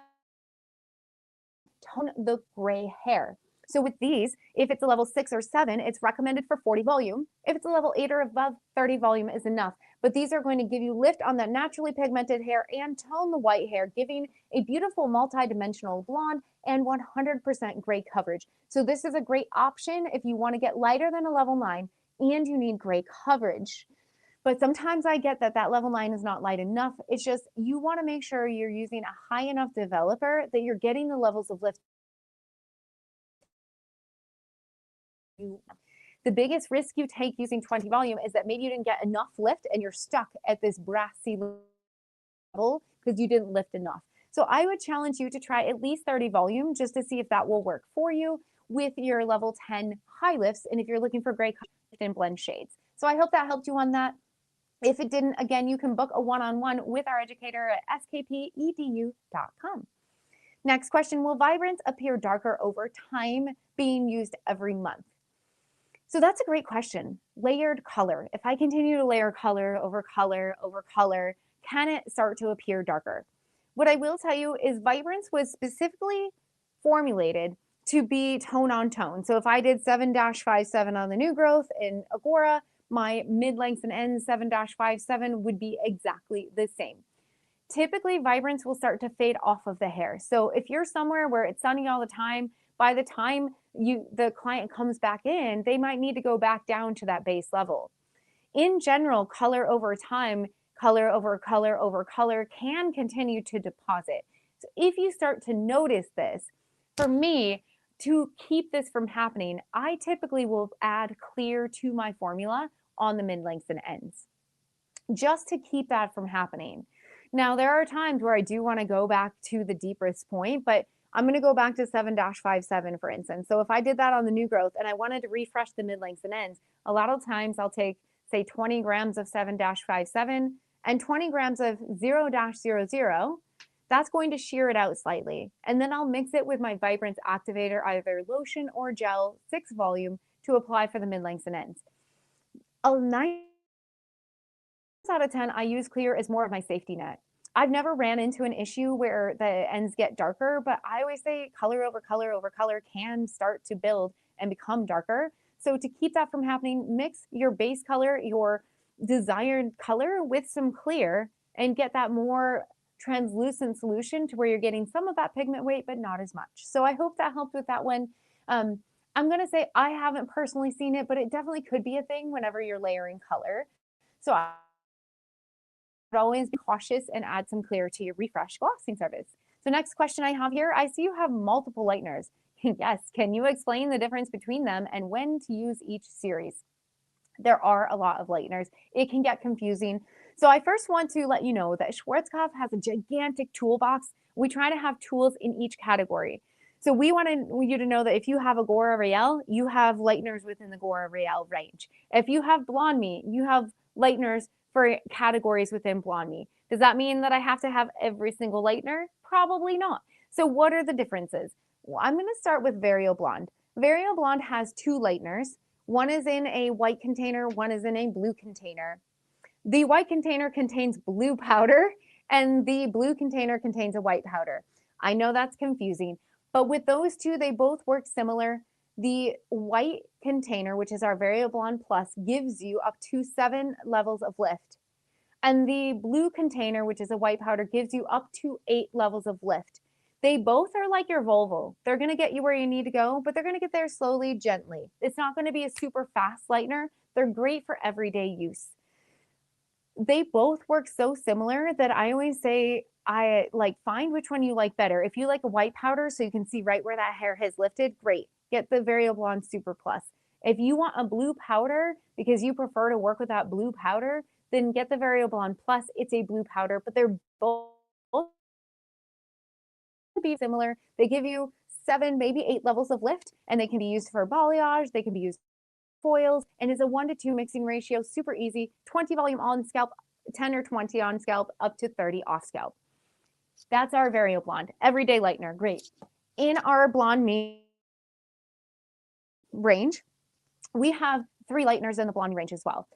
tone the gray hair. So with these, if it's a level 6 or 7, it's recommended for 40 volume. If it's a level 8 or above, 30 volume is enough. But these are going to give you lift on that naturally pigmented hair and tone the white hair, giving a beautiful multi-dimensional blonde and 100% gray coverage. So this is a great option if you want to get lighter than a level 9 and you need gray coverage. But sometimes I get that that level 9 is not light enough. It's just you want to make sure you're using a high enough developer that you're getting the levels of lift. The biggest risk you take using 20 volume is that maybe you didn't get enough lift and you're stuck at this brassy level because you didn't lift enough. So I would challenge you to try at least 30 volume just to see if that will work for you with your level 10 high lifts and if you're looking for gray coverage and blend shades. So I hope that helped you on that. If it didn't, again, you can book a one-on-one with our educator at skpedu.com. Next question, will vibrance appear darker over time being used every month? So that's a great question. Layered color. If I continue to layer color over color over color, can it start to appear darker? What I will tell you is vibrance was specifically formulated to be tone on tone. So if I did 7-57 on the new growth in Igora, my mid-lengths and ends 7-57 would be exactly the same. Typically, vibrance will start to fade off of the hair. So if you're somewhere where it's sunny all the time, by the time the client comes back in, they might need to go back down to that base level. In general, color over time, color over color over color can continue to deposit. So if you start to notice this, for me, to keep this from happening, I typically will add clear to my formula on the mid-lengths and ends, just to keep that from happening. Now, there are times where I do want to go back to the deepest point, but I'm going to go back to 7-57, for instance. So if I did that on the new growth and I wanted to refresh the mid-lengths and ends, a lot of times I'll take, say, 20 grams of 7-57 and 20 grams of 0-00. That's going to shear it out slightly. And then I'll mix it with my Vibrance Activator, either lotion or gel, 6 volume, to apply for the mid-lengths and ends. 9 out of 10, I use clear as more of my safety net. I've never ran into an issue where the ends get darker, but I always say color over color over color can start to build and become darker. So to keep that from happening, mix your base color, your desired color with some clear and get that more translucent solution to where you're getting some of that pigment weight, but not as much. So I hope that helped with that one. I'm going to say I haven't personally seen it, but it definitely could be a thing whenever you're layering color. So I would always be cautious and add some clear to your refresh glossing service. So next question I have here, I see you have multiple lighteners. Yes, can you explain the difference between them and when to use each series? There are a lot of lighteners. It can get confusing. So I first want to let you know that Schwarzkopf has a gigantic toolbox. We try to have tools in each category. So we want you to know that if you have Igora Real, you have lighteners within the Igora Real range. If you have Blonde Me, you have lighteners for categories within Blonde Me. Does that mean that I have to have every single lightener? Probably not. So what are the differences? Well, I'm going to start with Vario Blonde. Vario Blonde has 2 lighteners. One is in a white container, one is in a blue container. The white container contains blue powder and the blue container contains a white powder. I know that's confusing, but with those two, they both work similar. The white container, which is our Vario Blonde Plus, gives you up to 7 levels of lift. And the blue container, which is a white powder, gives you up to 8 levels of lift. They both are like your Volvo. They're going to get you where you need to go, but they're going to get there slowly, gently. It's not going to be a super fast lightener. They're great for everyday use. They both work so similar that I always say, I like find which one you like better. If you like a white powder so you can see right where that hair has lifted, great. Get the Variable Blonde Super Plus. If you want a blue powder because you prefer to work with that blue powder, then get the Variable Blonde Plus. It's a blue powder, but they're both be similar. They give you 7, maybe 8 levels of lift, and they can be used for balayage. They can be used foils, and is a 1-to-2 mixing ratio, super easy. 20 volume on scalp, 10 or 20 on scalp, up to 30 off scalp. That's our Variable Blonde. Everyday lightener, great. In our Blonde Me range, we have 3 lighteners in the Blonde Me range as well.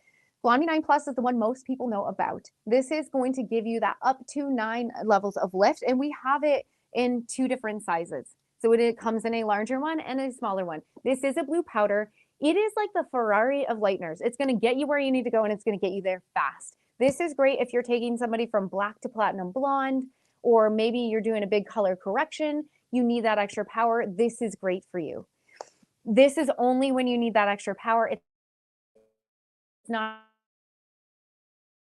Blonde Me 9 Plus is the one most people know about. This is going to give you that up to 9 levels of lift, and we have it in 2 different sizes. So it comes in a larger one and a smaller one. This is a blue powder. It is like the Ferrari of lighteners. It's going to get you where you need to go, and it's going to get you there fast. This is great if you're taking somebody from black to platinum blonde, or maybe you're doing a big color correction. You need that extra power. This is great for you. This is only when you need that extra power. It's not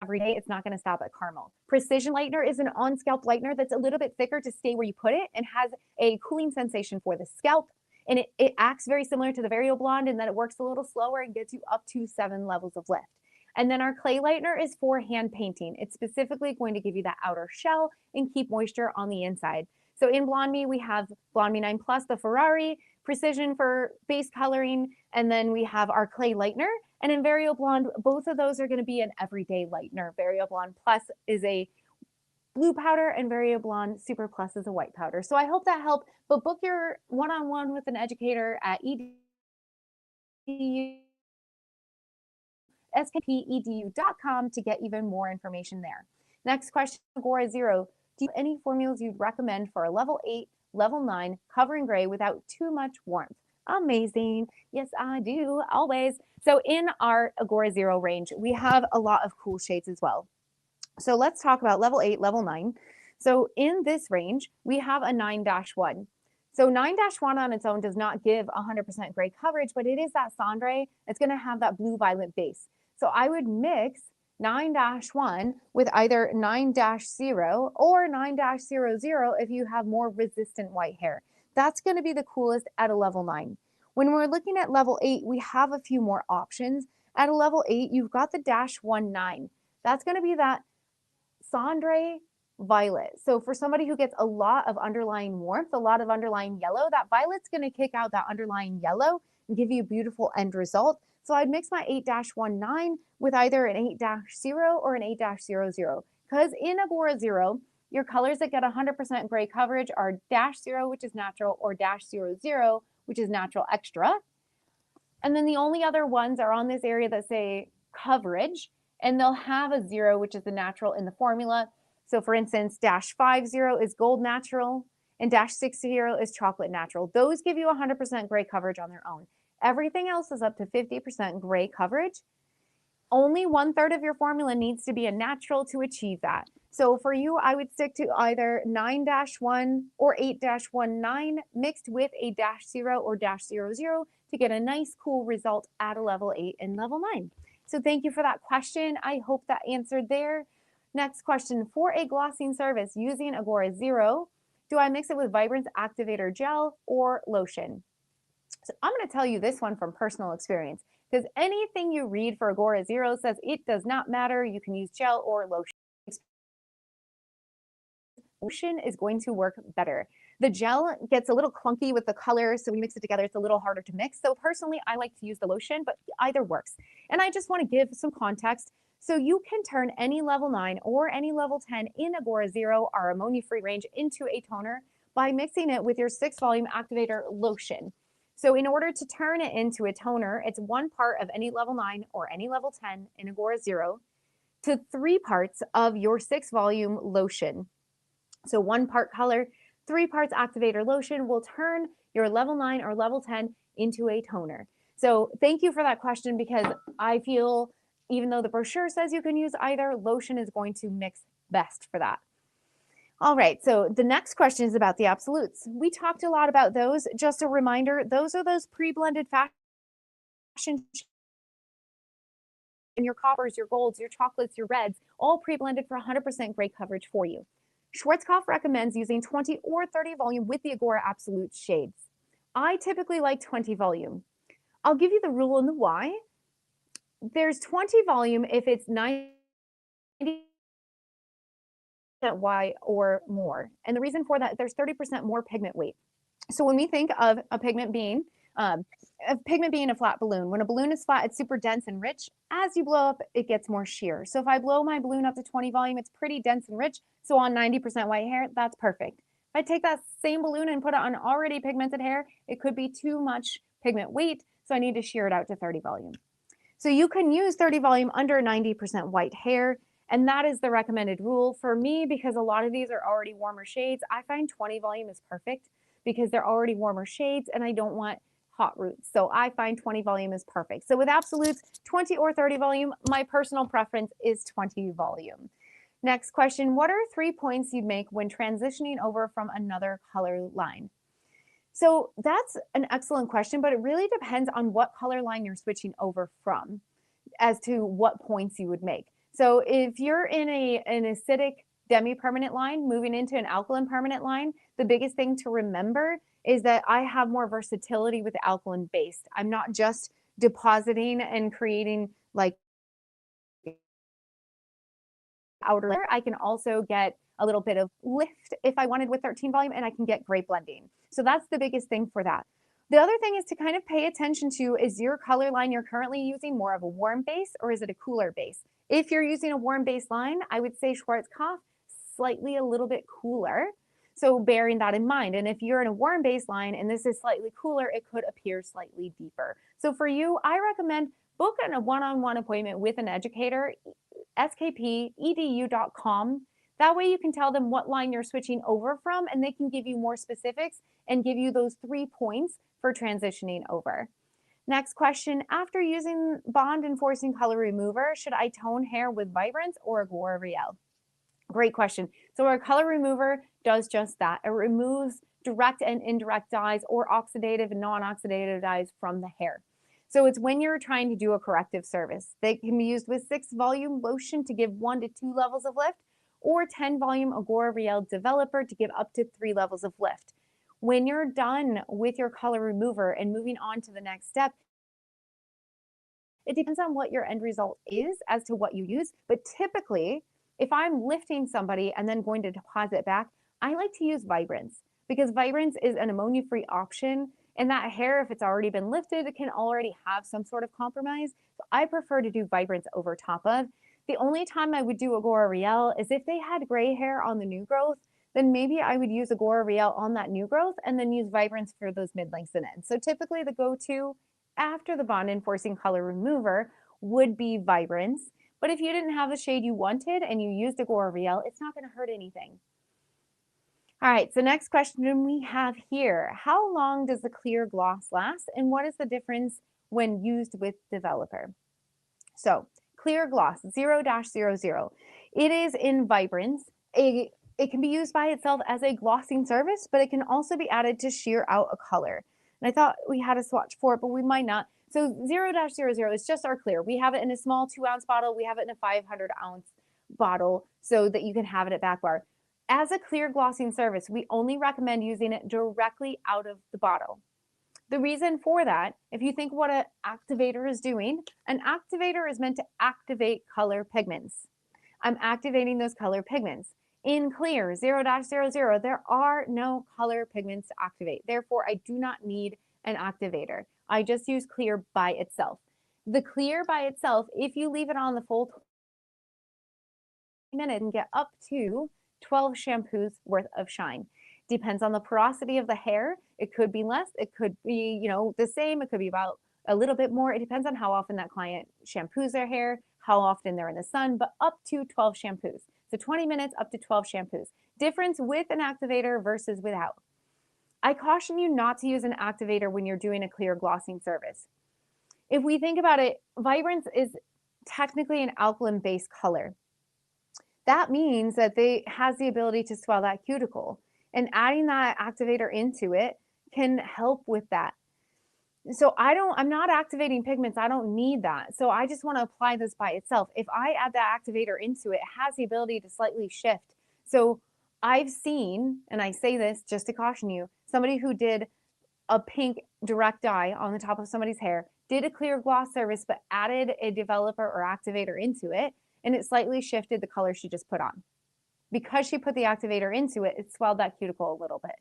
every day. It's not going to stop at caramel. Precision lightener is an on-scalp lightener that's a little bit thicker to stay where you put it and has a cooling sensation for the scalp. And it acts very similar to the Variable Blonde in that it works a little slower and gets you up to 7 levels of lift. And then our clay lightener is for hand painting. It's specifically going to give you that outer shell and keep moisture on the inside. So in Blonde Me, we have Blonde Me 9 Plus, the Ferrari, Precision for base coloring, and then we have our clay lightener. And in Variable Blonde, both of those are going to be an everyday lightener. Variable Blonde Plus is a blue powder, and Variable Blonde Super Plus is a white powder. So I hope that helped, but book your one-on-one with an educator at skpedu.com to get even more information there. Next question, Igora Zero. Do you have any formulas you'd recommend for a level 8, level 9, covering gray without too much warmth? Amazing. Yes, I do, always. So in our Igora Zero range, we have a lot of cool shades as well. So let's talk about level 8, level 9. So in this range, we have a 9-1. So 9-1 on its own does not give 100% gray coverage, but it is that cendre. It's going to have that blue-violet base. So I would mix 9-1 with either 9-0 or 9-00 if you have more resistant white hair. That's going to be the coolest at a level 9. When we're looking at level 8, we have a few more options. At a level 8, you've got the -19. That's going to be that cendre violet. So for somebody who gets a lot of underlying warmth, a lot of underlying yellow, that violet's going to kick out that underlying yellow and give you a beautiful end result. So I'd mix my 8-19 with either an 8-0 or an 8-00. Because in Igora Zero, your colors that get 100% gray coverage are -0, which is natural, or -00, which is natural extra. And then the only other ones are on this area that say coverage, and they'll have a 0, which is the natural in the formula. So for instance, -50 is gold natural, and -60 is chocolate natural. Those give you 100% gray coverage on their own. Everything else is up to 50% gray coverage. Only 1/3 of your formula needs to be a natural to achieve that. So for you, I would stick to either 9-1 or 8-19 mixed with a -0 or -00 to get a nice cool result at a level 8 and level 9. So thank you for that question. I hope that answered there. Next question, for a glossing service using Igora Zero, do I mix it with Vibrance Activator Gel or lotion? So I'm going to tell you this one from personal experience, because anything you read for Igora Zero says it does not matter. You can use gel or lotion. Lotion is going to work better. The gel gets a little clunky with the color, so we mix it together. It's a little harder to mix. So personally, I like to use the lotion, but either works. And I just want to give some context. So you can turn any level 9 or any level 10 in Igora Zero, our ammonia-free range, into a toner by mixing it with your 6-volume activator lotion. So in order to turn it into a toner, it's 1 part of any level 9 or any level 10 in Igora Zero to 3 parts of your 6-volume lotion. So 1 part color, 3 parts activator lotion will turn your level 9 or level 10 into a toner. So thank you for that question, because I feel even though the brochure says you can use either, lotion is going to mix best for that. All right, so the next question is about the absolutes. We talked a lot about those. Just a reminder, those are those pre-blended fashion and your coppers, your golds, your chocolates, your reds, all pre-blended for 100% gray coverage for you. Schwarzkopf recommends using 20 or 30 volume with the Igora Absolute shades. I typically like 20 volume. I'll give you the rule and the why. There's 20 volume if it's 90% white or more. And the reason for that, there's 30% more pigment weight. So when we think of a pigment being a flat balloon, when a balloon is flat, it's super dense and rich. As you blow up, it gets more sheer. So if I blow my balloon up to 20 volume, it's pretty dense and rich. So on 90% white hair, that's perfect. If I take that same balloon and put it on already pigmented hair, it could be too much pigment weight. So I need to shear it out to 30 volume. So you can use 30 volume under 90% white hair. And that is the recommended rule for me because a lot of these are already warmer shades. I find 20 volume is perfect because they're already warmer shades and I don't want hot roots. So I find 20 volume is perfect. So with absolutes, 20 or 30 volume, my personal preference is 20 volume. Next question, what are 3 points you'd make when transitioning over from another color line? So that's an excellent question, but it really depends on what color line you're switching over from as to what points you would make. So if you're in an acidic Demi permanent line, moving into an alkaline permanent line, the biggest thing to remember is that I have more versatility with the alkaline based. I'm not just depositing and creating like outer layer. I can also get a little bit of lift if I wanted with 13 volume, and I can get great blending. So that's the biggest thing for that. The other thing is to kind of pay attention to, is your color line you're currently using more of a warm base or is it a cooler base? If you're using a warm base line, I would say Schwarzkopf, slightly a little bit cooler. So bearing that in mind, and if you're in a warm base line and this is slightly cooler, it could appear slightly deeper. So for you, I recommend booking a one-on-one appointment with an educator, skpedu.com. That way you can tell them what line you're switching over from and they can give you more specifics and give you those 3 points for transitioning over. Next question, after using bond enforcing color remover, should I tone hair with Vibrance or Igora Zero? Great question. So our color remover does just that. It removes direct and indirect dyes or oxidative and non-oxidative dyes from the hair. So it's when you're trying to do a corrective service. They can be used with 6 volume lotion to give 1 to 2 levels of lift, or 10 volume Igora Zero developer to give up to 3 levels of lift. When you're done with your color remover and moving on to the next step, it depends on what your end result is as to what you use. But typically, if I'm lifting somebody and then going to deposit back, I like to use Vibrance because Vibrance is an ammonia-free option. And that hair, if it's already been lifted, it can already have some sort of compromise. So I prefer to do Vibrance over top of. The only time I would do Igora Zero is if they had gray hair on the new growth, then maybe I would use Igora Zero on that new growth and then use Vibrance for those mid-lengths and ends. So typically the go-to after the bond enforcing color remover would be Vibrance. But if you didn't have the shade you wanted and you used Igora Zero, it's not going to hurt anything. All right, so next question we have here. How long does the clear gloss last and what is the difference when used with developer? So clear gloss 0-00. It is in Vibrance. It can be used by itself as a glossing service, but it can also be added to sheer out a color. And I thought we had a swatch for it, but we might not. So 0-00 is just our clear. We have it in a small 2-ounce bottle. We have it in a 500-ounce bottle so that you can have it at back bar. As a clear glossing service, we only recommend using it directly out of the bottle. The reason for that, if you think what an activator is doing, an activator is meant to activate color pigments. I'm activating those color pigments. In clear 0-00, there are no color pigments to activate. Therefore, I do not need an activator. I just use clear by itself. The clear by itself, if you leave it on the full 20 minutes, and get up to 12 shampoos worth of shine. Depends on the porosity of the hair. It could be less, it could be, the same, it could be about a little bit more. It depends on how often that client shampoos their hair, how often they're in the sun, but up to 12 shampoos. So 20 minutes, up to 12 shampoos. Difference with an activator versus without. I caution you not to use an activator when you're doing a clear glossing service. If we think about it, Vibrance is technically an alkaline-based color. that means that they has the ability to swell that cuticle. And adding that activator into it can help with that. So I'm not activating pigments. I don't need that. So I just want to apply this by itself. If I add that activator into it, it has the ability to slightly shift. So I've seen, and I say this just to caution you, somebody who did a pink direct dye on the top of somebody's hair, did a clear gloss service, but added a developer or activator into it, and it slightly shifted the color she just put on. Because she put the activator into it, it swelled that cuticle a little bit.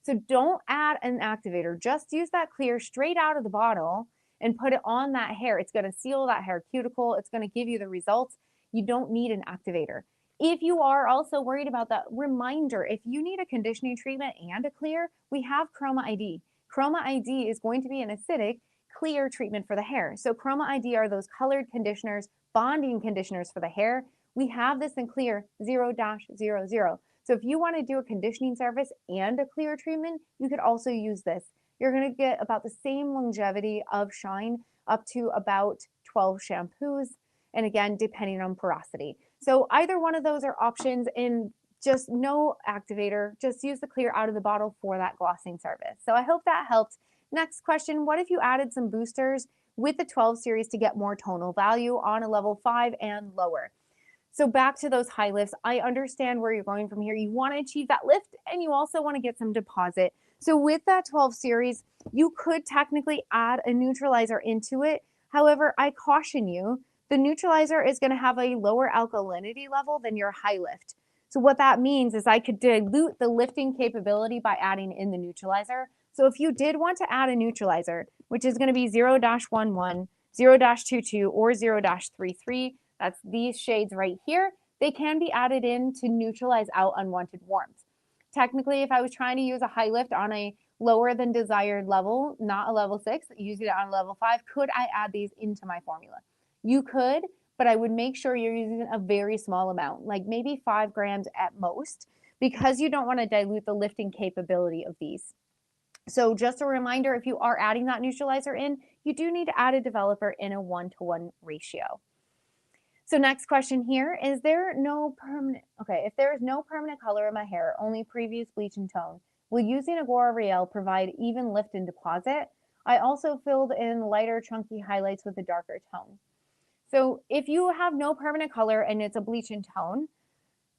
So don't add an activator. Just use that clear straight out of the bottle and put it on that hair. It's going to seal that hair cuticle. It's going to give you the results. You don't need an activator. If you are also worried about that, reminder, if you need a conditioning treatment and a clear, we have Chroma ID. Chroma ID is going to be an acidic clear treatment for the hair. So Chroma ID are those colored conditioners, bonding conditioners for the hair. We have this in clear 0-00. So if you want to do a conditioning service and a clear treatment, you could also use this. You're going to get about the same longevity of shine up to about 12 shampoos. And again, depending on porosity. So either one of those are options, and just no activator. Just use the clear out of the bottle for that glossing service. So I hope that helped. Next question, what if you added some boosters with the 12 series to get more tonal value on a level 5 and lower? So back to those high lifts, I understand where you're going from here. You want to achieve that lift and you also want to get some deposit. So with that 12 series, you could technically add a neutralizer into it. However, I caution you, the neutralizer is going to have a lower alkalinity level than your high lift. So what that means is I could dilute the lifting capability by adding in the neutralizer. So if you did want to add a neutralizer, which is going to be 0-11, 0-22, or 0-33, that's these shades right here, they can be added in to neutralize out unwanted warmth. Technically, if I was trying to use a high lift on a lower than desired level, not a level 6, using it on a level 5, could I add these into my formula? You could, but I would make sure you're using a very small amount, like maybe 5 grams at most, because you don't want to dilute the lifting capability of these. So just a reminder, if you are adding that neutralizer in, you do need to add a developer in a 1-to-1 ratio. So next question here, is there no permanent, okay, if there is no permanent color in my hair, only previous bleach and tone, will using Igora Zero provide even lift and deposit? I also filled in lighter chunky highlights with a darker tone. So if you have no permanent color and it's a bleach and tone,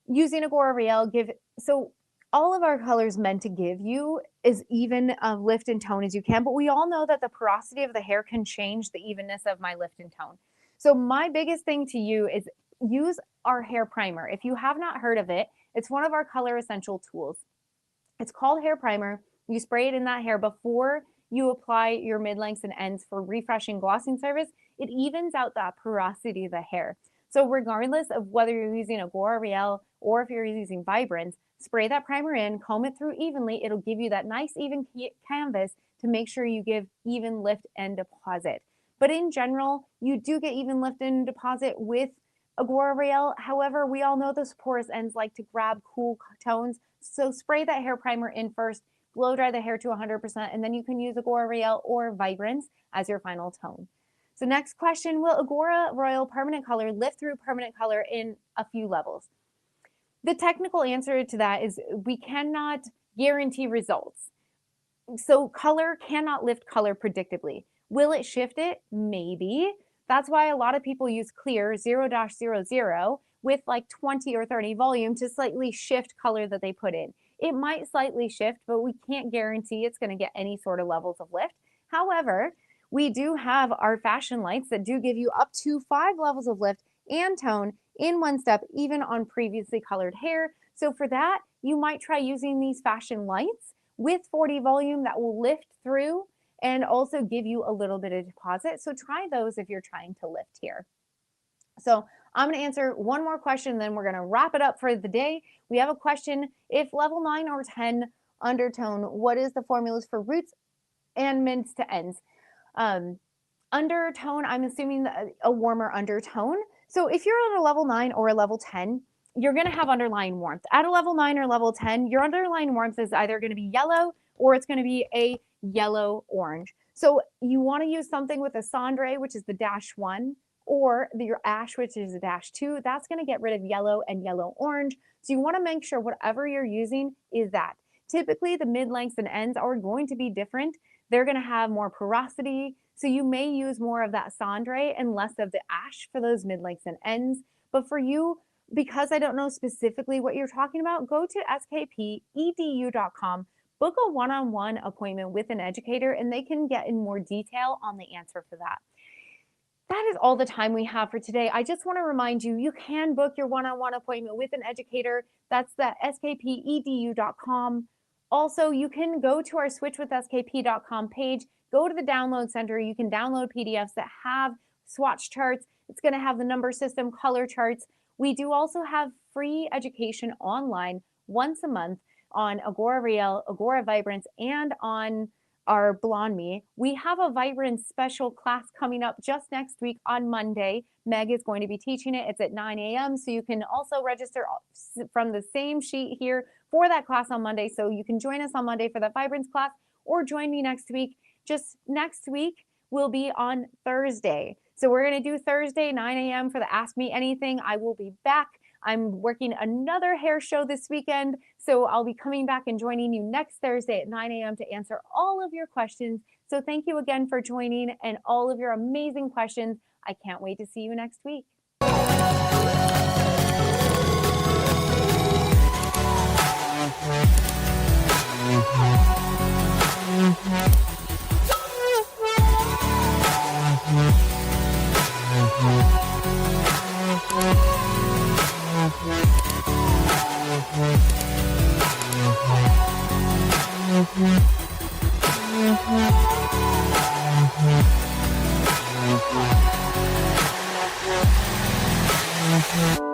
using Igora Zero so all of our colors meant to give you is even a lift and tone as you can, but we all know that the porosity of the hair can change the evenness of my lift and tone. So my biggest thing to you is use our hair primer. If you have not heard of it, it's one of our color essential tools. It's called hair primer. You spray it in that hair before you apply your mid-lengths and ends for refreshing glossing service. It evens out that porosity of the hair. So regardless of whether you're using Igora Zero or if you're using Vibrance, spray that primer in, comb it through evenly. It'll give you that nice even canvas to make sure you give even lift and deposit. But in general, you do get even lift and deposit with Igora Zero. However, we all know those porous ends like to grab cool tones. So spray that hair primer in first, blow dry the hair to 100%, and then you can use Igora Zero or Vibrance as your final tone. So next question, will Igora Royal Permanent Color lift through permanent color in a few levels? The technical answer to that is we cannot guarantee results. So color cannot lift color predictably. Will it shift it? Maybe. That's why a lot of people use clear 0-00 with like 20 or 30 volume to slightly shift color that they put in. It might slightly shift, but we can't guarantee it's going to get any sort of levels of lift. However, we do have our fashion lights that do give you up to 5 levels of lift and tone in one step, even on previously colored hair. So for that, you might try using these fashion lights with 40 volume that will lift through and also give you a little bit of deposit. So try those if you're trying to lift here. So I'm going to answer one more question, then we're going to wrap it up for the day. We have a question, if level 9 or 10 undertone, what is the formulas for roots and mids to ends? Undertone, I'm assuming a warmer undertone. So if you're at a level 9 or a level 10, you're going to have underlying warmth. At a level 9 or level 10, your underlying warmth is either going to be yellow or it's going to be a yellow orange. So you want to use something with a cendre, which is the -1, or your ash, which is a -2, that's going to get rid of yellow and yellow-orange. So you want to make sure whatever you're using is that. Typically, the mid-lengths and ends are going to be different. They're going to have more porosity, so you may use more of that cendre and less of the ash for those mid-lengths and ends. But for you, because I don't know specifically what you're talking about, go to skpedu.com, book a one-on-one appointment with an educator, and they can get in more detail on the answer for that. That is all the time we have for today. I just want to remind you, you can book your one-on-one appointment with an educator. That's the skpedu.com. Also, you can go to our switchwithskp.com page, go to the download center. You can download PDFs that have swatch charts. It's going to have the number system, color charts. We do also have free education online once a month on Igora Real, Igora Vibrance, and on our Blonde Me. We have a Vibrance special class coming up just next week on Monday. Meg is going to be teaching it. It's at 9 a.m. So you can also register from the same sheet here for that class on Monday. So you can join us on Monday for that Vibrance class or join me next week. Just next week will be on Thursday. So we're going to do Thursday, 9 a.m. for the Ask Me Anything. I will be back. I'm working another hair show this weekend, so I'll be coming back and joining you next Thursday at 9 a.m. to answer all of your questions. So thank you again for joining and all of your amazing questions. I can't wait to see you next week. Mm-hmm.